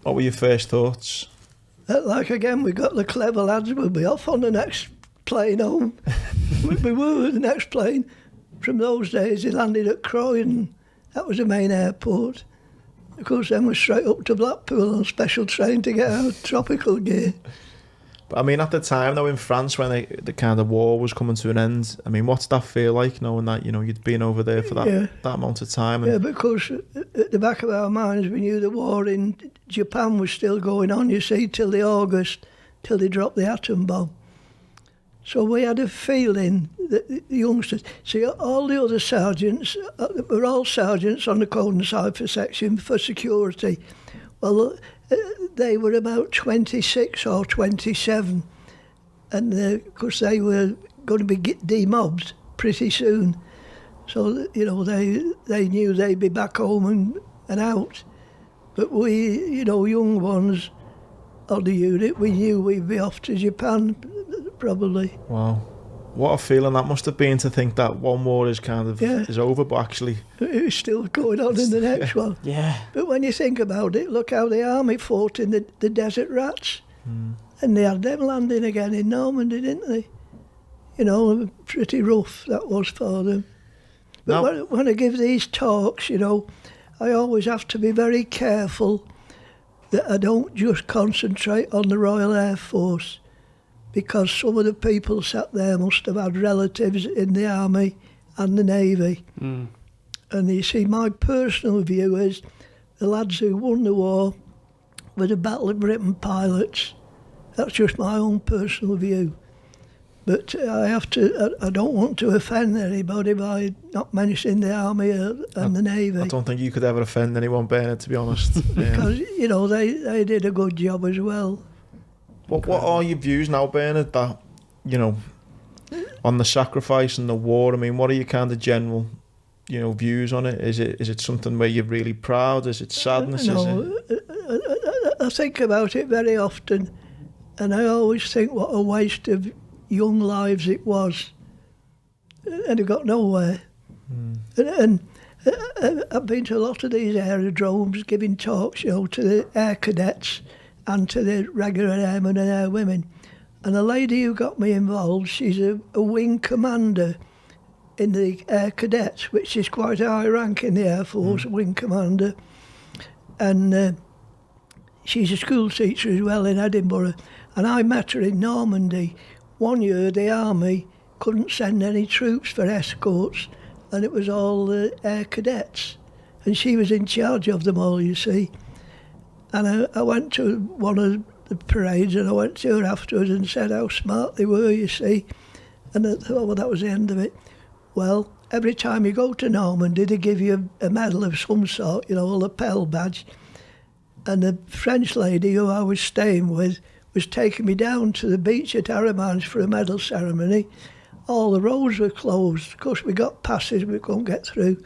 What were your first thoughts? Like again, we got the clever lads. We'll be off on the next plane home. We were the next plane. From those days, he landed at Croydon. That was the main airport. Of course, then we're straight up to Blackpool on special train to get our tropical gear. But I mean, at the time, though, in France, when the kind of war was coming to an end, I mean, what's that feel like, knowing that, you know, you'd been over there for that amount of time? And... Yeah, because at the back of our minds, we knew the war in Japan was still going on, you see, till the August, till they dropped the atom bomb. So we had a feeling that the youngsters... See, all the other sergeants, were all sergeants on the Codenamed Cipher section for security. Well, they were about 26 or 27. And of course, they were going to be demobbed pretty soon. So, you know, they knew they'd be back home and out. But we, you know, young ones on the unit, we knew we'd be off to Japan, probably. Wow. What a feeling that must have been to think that one war is kind of is over, but actually... It's still going on in the next one. Yeah. But when you think about it, look how the army fought in the Desert Rats. Mm. And they had them landing again in Normandy, didn't they? You know, pretty rough that was for them. But when I give these talks, you know, I always have to be very careful that I don't just concentrate on the Royal Air Force, because some of the people sat there must have had relatives in the Army and the Navy. Mm. And you see, my personal view is the lads who won the war were the Battle of Britain pilots. That's just my own personal view. But I don't want to offend anybody by not mentioning the Army and the Navy. I don't think you could ever offend anyone, Bernard, to be honest. Because, you know, they did a good job as well. What are your views now, Bernard, that, you know, on the sacrifice and the war? I mean, what are your kind of general, you know, views on it? Is it something where you're really proud? Is it sadness? No, I think about it very often, and I always think what a waste of young lives it was, and it got nowhere. And I've been to a lot of these aerodromes giving talks, you know, to the air cadets and to the regular airmen and airwomen. And a lady who got me involved, she's a wing commander in the air cadets, which is quite a high rank in the Air Force, wing commander. And she's a school teacher as well in Edinburgh. And I met her in Normandy. One year the Army couldn't send any troops for escorts, and it was all the air cadets. And she was in charge of them all, you see. And I went to one of the parades, and I went to her afterwards and said how smart they were, you see. And I thought, well, that was the end of it. Well, every time you go to Normandy, they give you a medal of some sort, you know, a lapel badge. And the French lady who I was staying with was taking me down to the beach at Aramange for a medal ceremony. all the roads were closed. Of course, we got passes, we couldn't get through.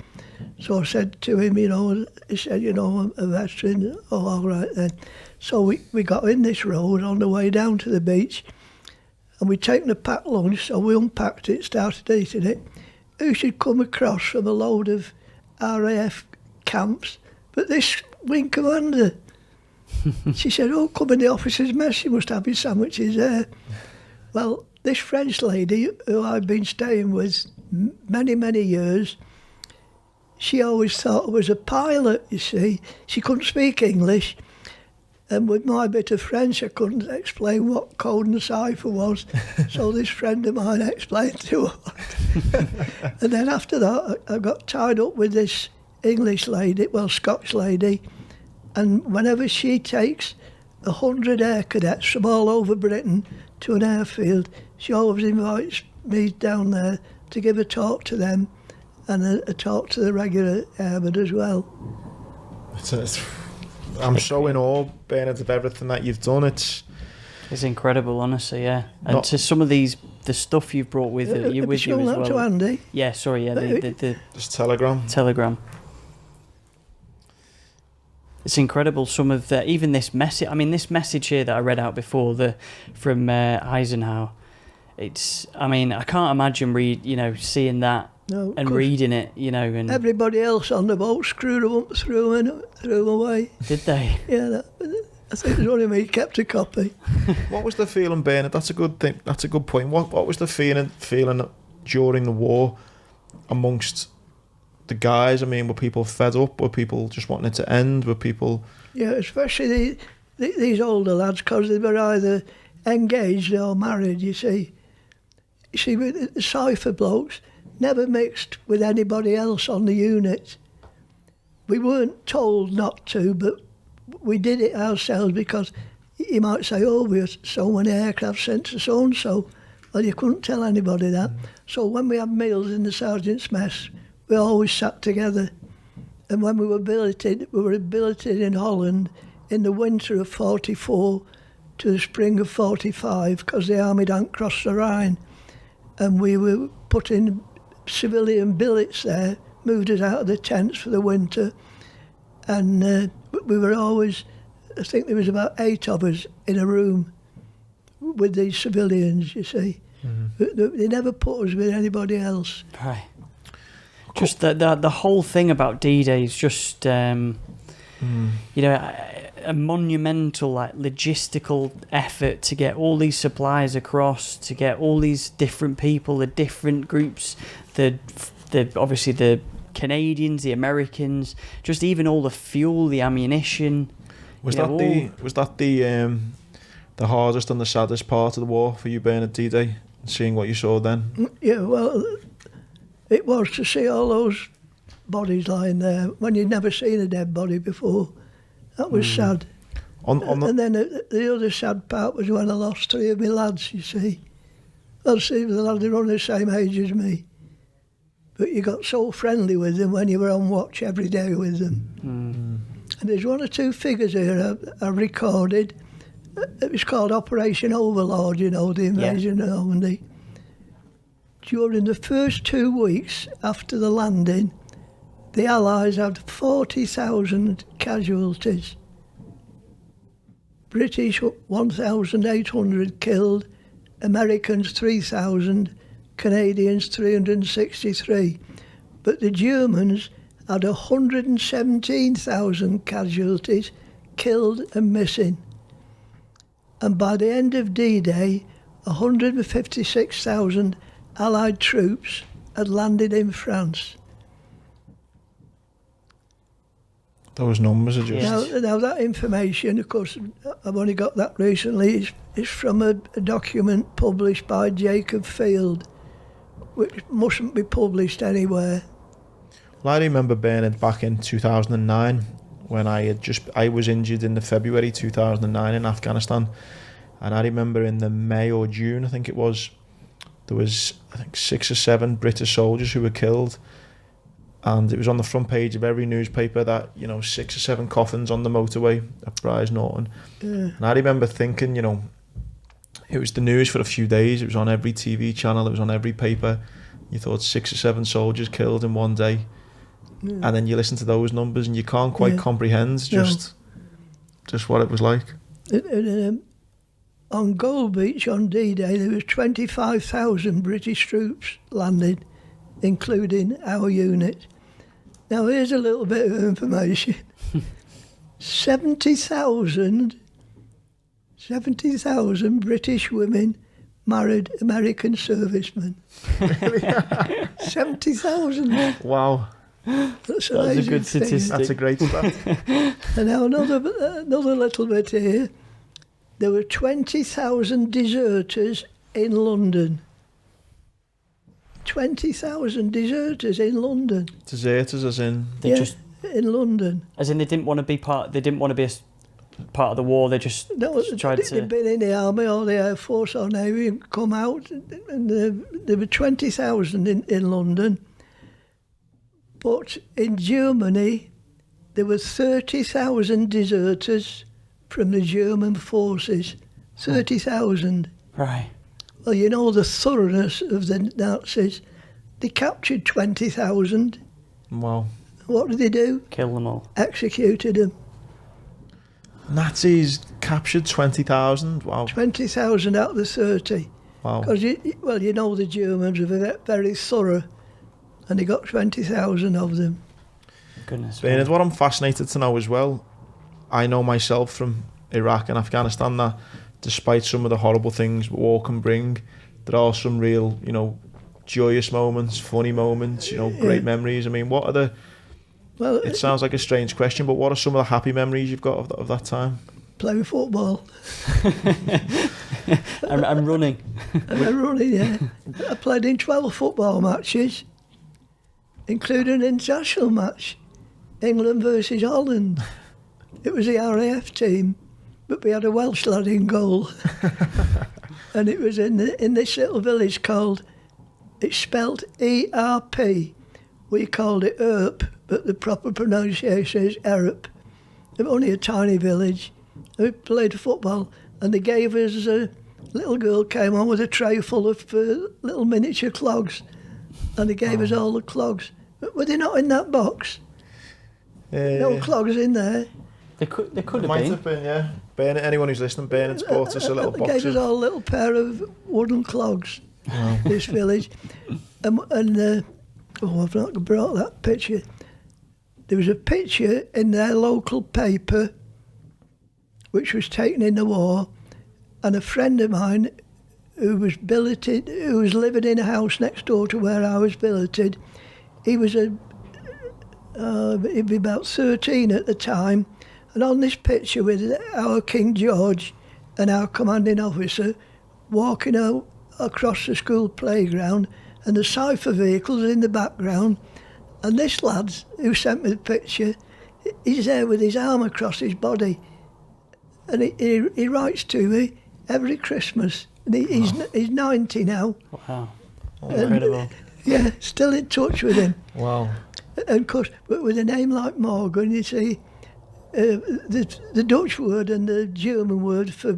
So I said to him, he said, I'm a veteran. Oh, all right then. So we got in this road on the way down to the beach, and we'd taken a packed lunch, so we unpacked it, started eating it. Who should come across from a load of RAF camps but this wing commander? She said, "Oh, come in the officer's mess, you must have your sandwiches there." Well, this French lady who I've been staying with many, many years, she always thought I was a pilot, you see. She couldn't speak English, and with my bit of French I couldn't explain what code and cipher was, so this friend of mine explained to her. And then after that I got tied up with this English lady, Scotch lady, and whenever she takes 100 air cadets from all over Britain to an airfield, she always invites me down there to give a talk to them and a talk to the regular airmen as well. I'm so in awe, Bernard, of everything that you've done. It's incredible, honestly, yeah. And to some of the stuff you've brought with you as well. To Andy? Yeah, sorry, yeah, this telegram. It's incredible. Some of even this message. I mean, this message here that I read out before, from Eisenhower. It's. I mean, I can't imagine seeing that and reading it. And everybody else on the boat screwed them up, threw them away. Did they? Yeah, I think there's only me kept a copy. What was the feeling, Bernard? That's a good thing. That's a good point. What was the feeling during the war amongst the guys? I mean, were people fed up? Were people just wanting it to end? Were people... Yeah, especially these older lads, because they were either engaged or married, you see. You see, the cipher blokes never mixed with anybody else on the unit. We weren't told not to, but we did it ourselves, because you might say, "Oh, we had so many aircraft sent to so-and-so." Well, you couldn't tell anybody that. So when we had meals in the sergeant's mess, we always sat together. And when we were billeted in Holland in the winter of 44 to the spring of 45, because the army hadn't crossed the Rhine. And we were put in civilian billets there, moved us out of the tents for the winter. And we were always, I think there was about 8 of us in a room with these civilians, you see. Mm-hmm. They never put us with anybody else. Right. Just the whole thing about D-Day is just, a monumental, logistical effort to get all these supplies across, to get all these different people, the different groups, the obviously the Canadians, the Americans, just even all the fuel, the ammunition. Was that the hardest and the saddest part of the war for you, Bernard, D-Day, seeing what you saw then? Yeah, well, it was to see all those bodies lying there when you'd never seen a dead body before. That was sad. And then the other sad part was when I lost 3 of my lads, you see. Well, see, the lads are around the same age as me. But you got so friendly with them when you were on watch every day with them. Mm. And there's 1 or 2 figures here I recorded. It was called Operation Overlord, the invasion of Normandy. During the first 2 weeks after the landing, the Allies had 40,000 casualties. British 1,800 killed, Americans 3,000, Canadians 363. But the Germans had 117,000 casualties, killed and missing. And by the end of D-Day, 156,000 Allied troops had landed in France. Those numbers are just... Now that information, of course, I've only got that recently, is from a document published by Jacob Field, which mustn't be published anywhere. Well, I remember, Bernard, back in 2009, when I was injured in the February 2009 in Afghanistan, and I remember in the May or June, I think it was, there was, I think, 6 or 7 British soldiers who were killed. And it was on the front page of every newspaper that, 6 or 7 coffins on the motorway at Brize Norton. Yeah. And I remember thinking, it was the news for a few days. It was on every TV channel. It was on every paper. You thought 6 or 7 soldiers killed in one day. Yeah. And then you listen to those numbers and you can't quite comprehend just what it was like. On Gold Beach on D-Day, there was 25,000 British troops landed, including our unit. Now here's a little bit of information. 70,000 British women married American servicemen. 70,000. Wow. That's a good statistic. That's a great stat. And now another little bit here. There were 20,000 deserters in London. 20,000 deserters in London. Deserters as in? Just in London. As in they didn't want to be part of the war. They just tried to. They'd been in the army or the air force or navy and come out, and there were 20,000 in London. But in Germany, there were 30,000 deserters from the German forces. 30,000. Right. Well, you know the thoroughness of the Nazis. They captured 20,000. Wow. What did they do? Kill them all. Executed them. Nazis captured 20,000. Wow. 20,000 out of the 30. Wow. Because, you know the Germans were very thorough, and they got 20,000 of them. Goodness. Bernard, what I'm fascinated to know as well, I know myself from Iraq and Afghanistan that despite some of the horrible things war can bring, there are some real, joyous moments, funny moments, great memories. I mean, what are the... Well, it sounds like a strange question, but what are some of the happy memories you've got of that time? Playing football. I'm running. I'm running, yeah. I played in 12 football matches, including an international match, England versus Holland. It was the RAF team, but we had a Welsh lad in goal. And it was in this little village called, it's spelt E-R-P. We called it Erp, but the proper pronunciation is Erp. It was only a tiny village. We played football, and they gave us a little girl came on with a tray full of little miniature clogs, and they gave us all the clogs. But were they not in that box? No clogs in there. They could have Might been. have been, yeah. Bernard, anyone who's listening, Bernard's bought us a little box. They gave us all a little pair of wooden clogs. Wow. This village, and I've not brought that picture. There was a picture in their local paper, which was taken in the war, and a friend of mine who was billeted, who was living in a house next door to where I was billeted. He was he'd be about 13 at the time, and on this picture with our King George and our commanding officer walking out across the school playground, and the cipher vehicles in the background, and this lad who sent me the picture, he's there with his arm across his body, and he writes to me every Christmas, and he's 90 now. Wow. Incredible. Yeah, still in touch with him. Wow. And of course, but with a name like Morgan, you see, the Dutch word and the German word for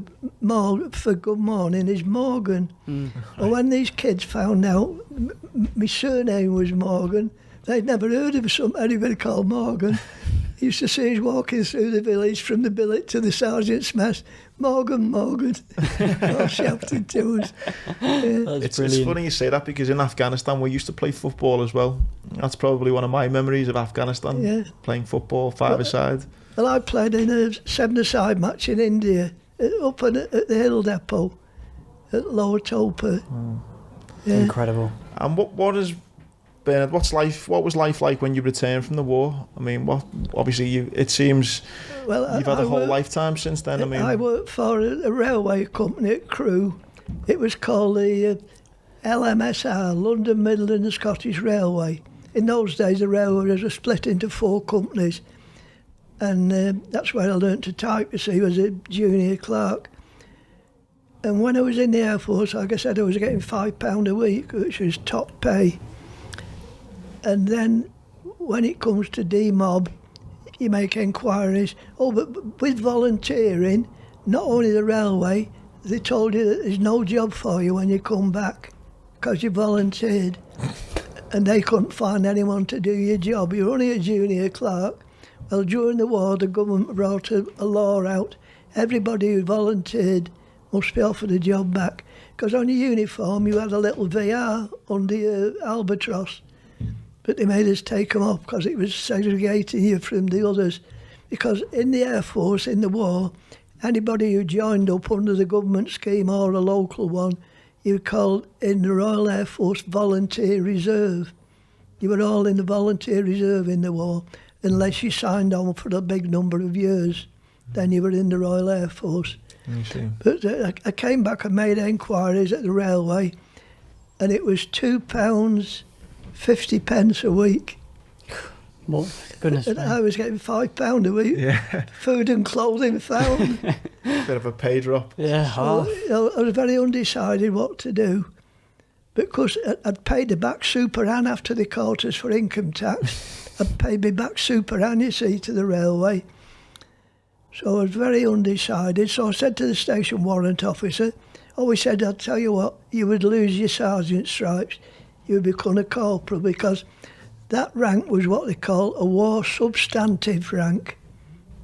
good morning is Morgan. And when these kids found out my surname was Morgan, they'd never heard of anybody called Morgan. He used to see us walking through the village from the billet to the sergeant's mess. Morgan, all shouting to us. Yeah. It's funny you say that, because in Afghanistan we used to play football as well. That's probably one of my memories of Afghanistan, playing football five-a-side. Well, I played in a 7-a-side match in India, up at the Hill Depot, at Lower Topa. Yeah. Incredible. And what is... Bernard, what was life like when you returned from the war? I mean, it seems you've had a whole lifetime since then. I worked for a railway company at Crewe. It was called the LMSR, London, Midland and Scottish Railway. In those days, the railway was split into 4 companies, and that's where I learnt to type, you see, as a junior clerk. And when I was in the Air Force, like I said, I was getting £5 a week, which was top pay. And then when it comes to demob, you make inquiries. But with volunteering, not only the railway, they told you that there's no job for you when you come back because you volunteered. And they couldn't find anyone to do your job. You're only a junior clerk. Well, during the war, the government brought a law out. Everybody who volunteered must be offered a job back. Because on your uniform, you had a little VR under your albatross. But they made us take them off because it was segregating you from the others. Because in the Air Force, in the war, anybody who joined up under the government scheme or a local one, you were called in the Royal Air Force Volunteer Reserve. You were all in the Volunteer Reserve in the war, unless you signed on for a big number of years. Then you were in the Royal Air Force. I see. But I came back and made enquiries at the railway, and it was £2.50 a week. What? Goodness And me. I was getting £5 a week. Yeah. Food and clothing found. Bit of a pay drop. Yeah, So, half. you know, I was very undecided what to do. Because I'd paid the back super an after the quarters for income tax. I'd paid me back super an, you see, to the railway. So I was very undecided. So I said to the station warrant officer, he said, I'll tell you what, you would lose your sergeant stripes. You would become a corporal, because that rank was what they call a war substantive rank.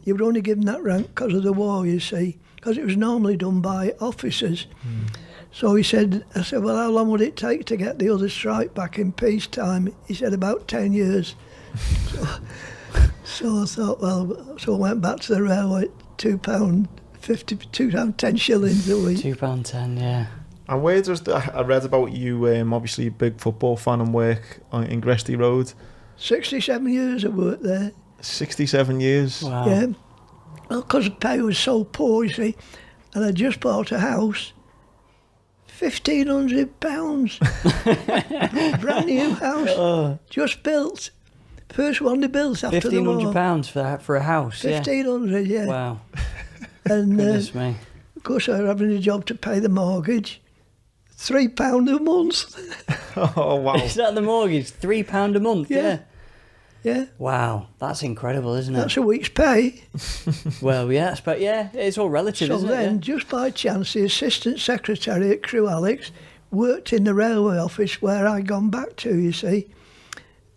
You were only given that rank because of the war, you see, because it was normally done by officers. So I said, well, how long would it take to get the other stripe back in peacetime? He said, about 10 years. So I thought, so I went back to the railway, £2.50, £2.10 shillings a week. £2.10, yeah. And where does I read about you, obviously a big football fan and work in Gresty Road. 67 years I worked there. 67 years. Wow. Yeah. Well, because the pay was so poor, you see, and I just bought a house. £1,500. Brand new house. Just built. First one they built after the war. £1,500 for a house, yeah. 1,500, yeah. Wow. And Goodness me. of course I was having a job to pay the mortgage. £3 a month. Oh, wow. Is that the mortgage? £3 a month, Yeah. Yeah. Wow, that's incredible, isn't it? That's a week's pay. Well, yes, but yeah, it's all relative, So isn't then, it? just by chance, the assistant secretary at Crewe Alex worked in the railway office where I'd gone back to, you see.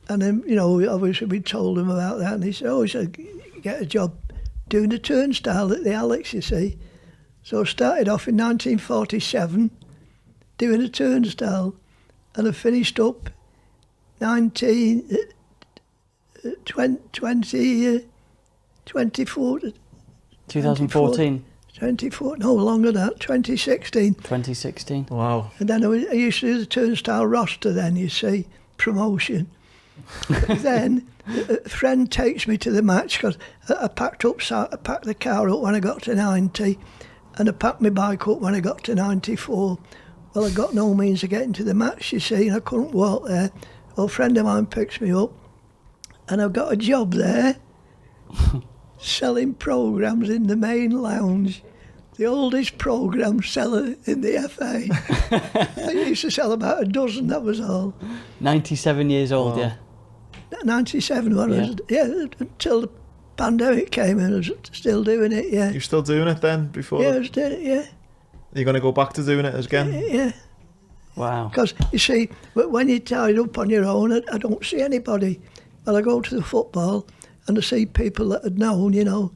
And then, you know, obviously we told him about that, and he said, get a job doing the turnstile at the Alex, you see. So I started off in 1947 doing a turnstile, and I finished up 2014, 24, no longer than that, 2016. 2016. Wow. And then I used to do the turnstile roster then, you see, promotion. But then a friend takes me to the match, because I packed the car up when I got to 90, and I packed my bike up when I got to 94. Well, I got no means of getting to the match, you see, and I couldn't walk there. Well, a friend of mine picks me up, and I've got a job there, selling programmes in the main lounge. The oldest programme seller in the FA. I used to sell about a dozen, that was all. 97 years old, Wow. yeah. 97, until the pandemic came in, I was still doing it, yeah. You're still doing it then? Before? Yeah, I was doing it, yeah. You're going to go back to doing it again? Yeah. Wow. Because, you see, when you're tied up on your own, I don't see anybody. Well, I go to the football and I see people that I'd known, you know.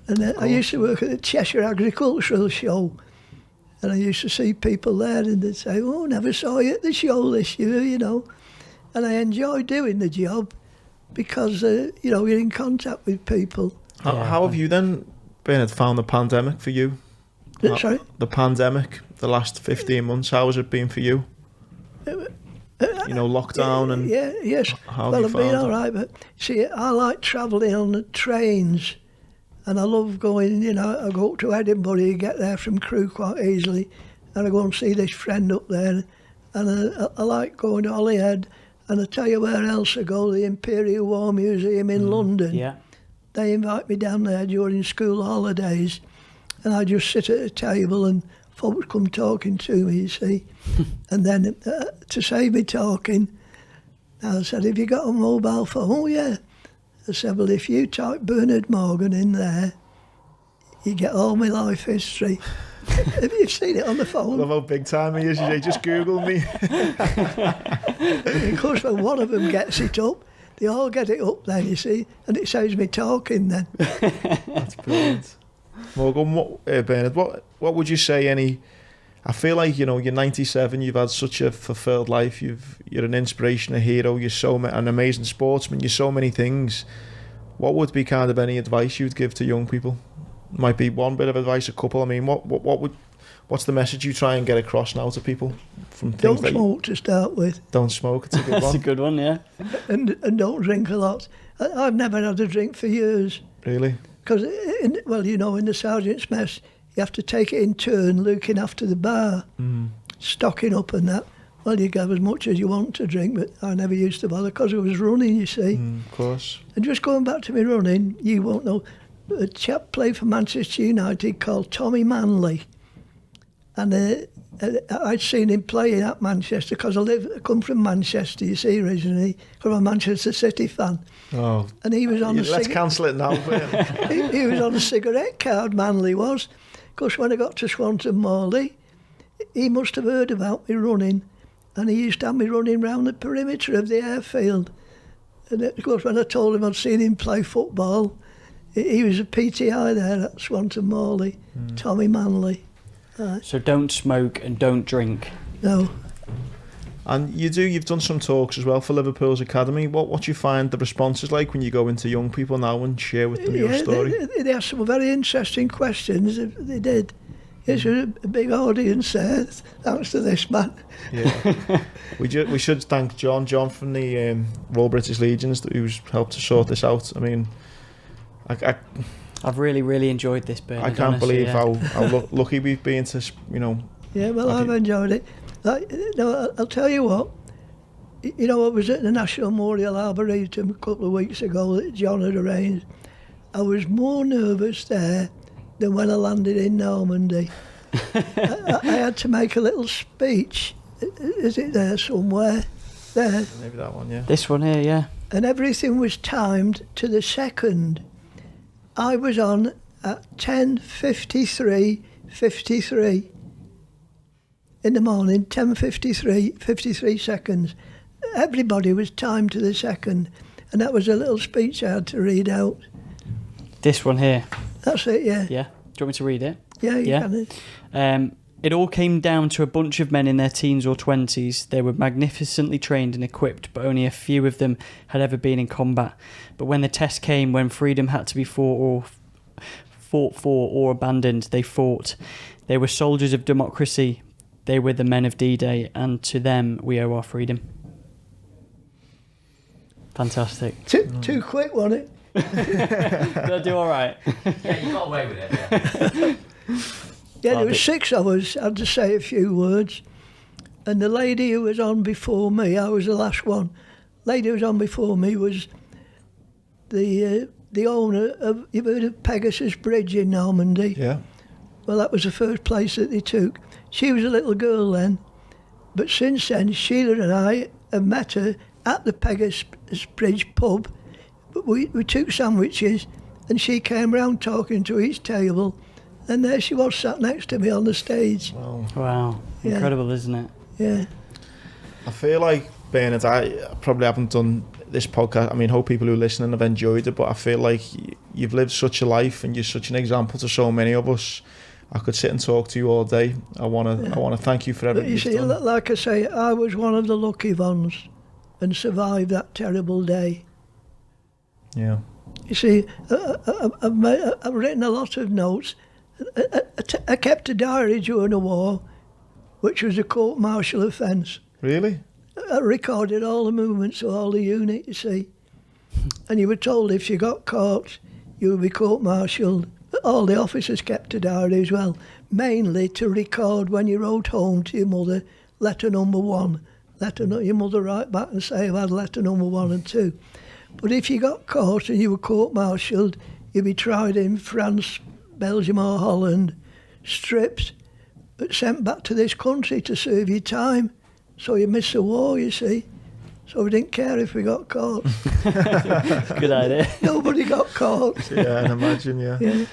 And I used to work at the Cheshire Agricultural Show. And I used to see people there and they'd say, oh, never saw you at the show this year, you know. And I enjoy doing the job because, you know, you're in contact with people. How have you then, Bernard, found the pandemic for you? Sorry? The pandemic, the last 15 months, how has it been for you? You know, lockdown and... Yes. How have Well, you I've been found all it? right, but see, I like travelling on the trains, and I love going, you know, I go up to Edinburgh, you get there from Crewe quite easily, and I go and see this friend up there, and I like going to Holyhead, and I tell you where else I go, the Imperial War Museum in London. Yeah. They invite me down there during school holidays, and I just sit at a table and folks come talking to me, you see. And then to save me talking, I said, have you got a mobile phone? Oh, yeah. I said, well, if you type Bernard Morgan in there, you get all my life history. Have you seen it on the phone? Love how big time he is. He just Google me. Of course, when one of them gets it up, they all get it up then, you see, and it saves me talking then. That's brilliant. Morgan, Bernard, what would you say? I feel like, you're 97, you've had such a fulfilled life, you're an inspiration, a hero, you're an amazing sportsman, you're so many things. What would be kind of any advice you'd give to young people? Might be one bit of advice, a couple. I mean, what's the message you try and get across now to people from things? Don't smoke to start with. Don't smoke. It's a good one. That's a good one, yeah. And don't drink a lot. I've never had a drink for years. Really? Because, in the sergeant's mess, you have to take it in turn, looking after the bar, stocking up and that. Well, you have as much as you want to drink, but I never used to bother because I was running, you see. Of course. And just going back to me running, you won't know. A chap played for Manchester United called Tommy Manley. And I'd seen him playing at Manchester because I come from Manchester, you see, originally, because I'm a Manchester City fan. Oh. And he was on Let's cancel it now. he was on a cigarette card, Manley was. Of course, when I got to Swanton Morley, he must have heard about me running, and he used to have me running round the perimeter of the airfield. And of course, when I told him I'd seen him play football, he was a PTI there at Swanton Morley, Tommy Manley. So don't smoke and don't drink. No. And you've done some talks as well for Liverpool's Academy. What do you find the response is like when you go into young people now and share with them your story? They asked some very interesting questions. They did. It's a big audience there, thanks to this man. Yeah. we should thank John from the Royal British Legions who's helped to sort this out. I mean, I've really, really enjoyed this, Bernard. I can't believe how lucky we've been to, Yeah, well, I've enjoyed it. I'll tell you what. I was at the National Memorial Arboretum a couple of weeks ago that John had arranged. I was more nervous there than when I landed in Normandy. I had to make a little speech. Is it there somewhere? There. Maybe that one, yeah. This one here, yeah. And everything was timed to the second. I was on at 10:53:53 in the morning, 10:53 seconds. Everybody was timed to the second, and that was a little speech I had to read out. This one here. That's it, yeah. Yeah. Do you want me to read it? Yeah, you can. It all came down to a bunch of men in their teens or 20s. They were magnificently trained and equipped, but only a few of them had ever been in combat. But when the test came, when freedom had to be fought for or abandoned, they fought. They were soldiers of democracy. They were the men of D-Day, and to them we owe our freedom. Fantastic. Too quick, wasn't it? Did I do all right? Yeah, you got away with it. Yeah. Yeah, there were 6 of us. I had to say a few words. And the lady who was on before me, I was the last one. Lady who was on before me was the owner of, you've heard of Pegasus Bridge in Normandy? Yeah. Well, that was the first place that they took. She was a little girl then, but since then, Sheila and I have met her at the Pegasus Bridge pub. But we took sandwiches, and she came round talking to each table, and there she was sat next to me on the stage. Wow. Yeah. Incredible, isn't it? Yeah. I feel like, Bernard, I probably haven't done this podcast. I mean, hope people who are listening have enjoyed it, but I feel like you've lived such a life and you're such an example to so many of us. I could sit and talk to you all day. I want to thank you for everything But you see, you've done. like I say, I was one of the lucky ones and survived that terrible day. Yeah. You see, I've written a lot of notes. I kept a diary during the war, which was a court-martial offence. Really? I recorded all the movements of all the unit, you see. And you were told if you got caught, you would be court-martialed. All the officers kept a diary as well, mainly to record when you wrote home to your mother, letter number 1. Your mother write back and say, I've had letter number 1 and 2. But if you got caught and you were court-martialed, you'd be tried in France, Belgium or Holland, stripped, but sent back to this country to serve your time. So you miss the war, you see. So we didn't care if we got caught. Good idea. Nobody got caught. Yeah, I imagine, yeah. Yeah.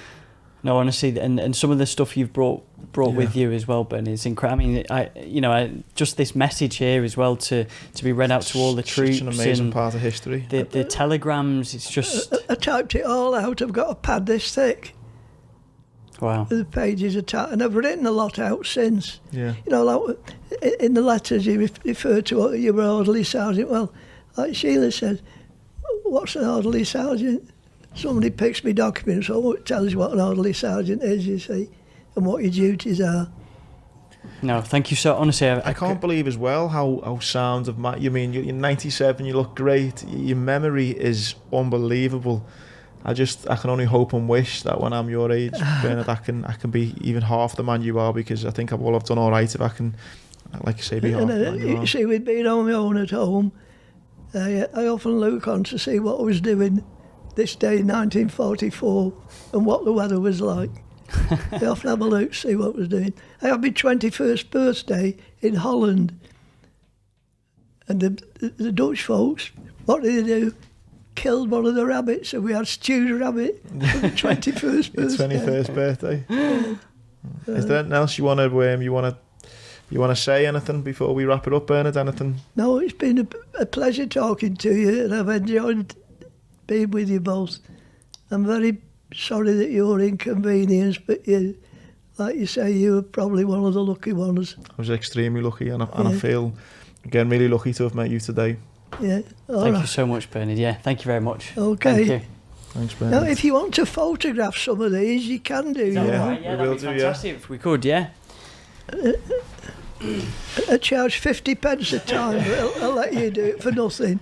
No, honestly, and some of the stuff you've brought with you as well, Ben, is incredible. I mean, just this message here as well to be read out to all the troops. Such an amazing part of history. The telegrams, it's just... I typed it all out. I've got a pad this thick. Wow. The pages are typed, and I've written a lot out since. Yeah. You know, like in the letters you refer to your orderly sergeant. Well, like Sheila said, what's an orderly sergeant? Somebody picks me documents, so it tells you what an orderly sergeant is, you see, and what your duties are. No, thank you so... Honestly, I can't believe as well how sound of... You mean, you're 97, you look great, your memory is unbelievable. I can only hope and wish that when I'm your age, Bernard, I can be even half the man you are, because I think I've done all right if I can, like you say, be half the man you are. You see, with being on my own at home, I often look on to see what I was doing this day in 1944 and what the weather was like. I often have a look to see what I was doing. I had my 21st birthday in Holland, and the Dutch folks, what did they do? Killed one of the rabbits, and we had stewed rabbit for the 21st birthday. 21st birthday. Is there anything else you want to say? Anything before we wrap it up, Bernard? Anything? No, it's been a pleasure talking to you, and I've enjoyed being with you both. I'm very sorry that you're inconvenienced, but like you say, you were probably one of the lucky ones. I was extremely lucky, and I feel, again, really lucky to have met you today. Yeah. Thank you so much, Bernard. Yeah, thank you very much. Okay. Thank you. Thanks, Bernard. Now, if you want to photograph some of these, you can do. Yeah, we will that'd be fantastic if we could, yeah. I charge 50 pence a time, but I'll let you do it for nothing.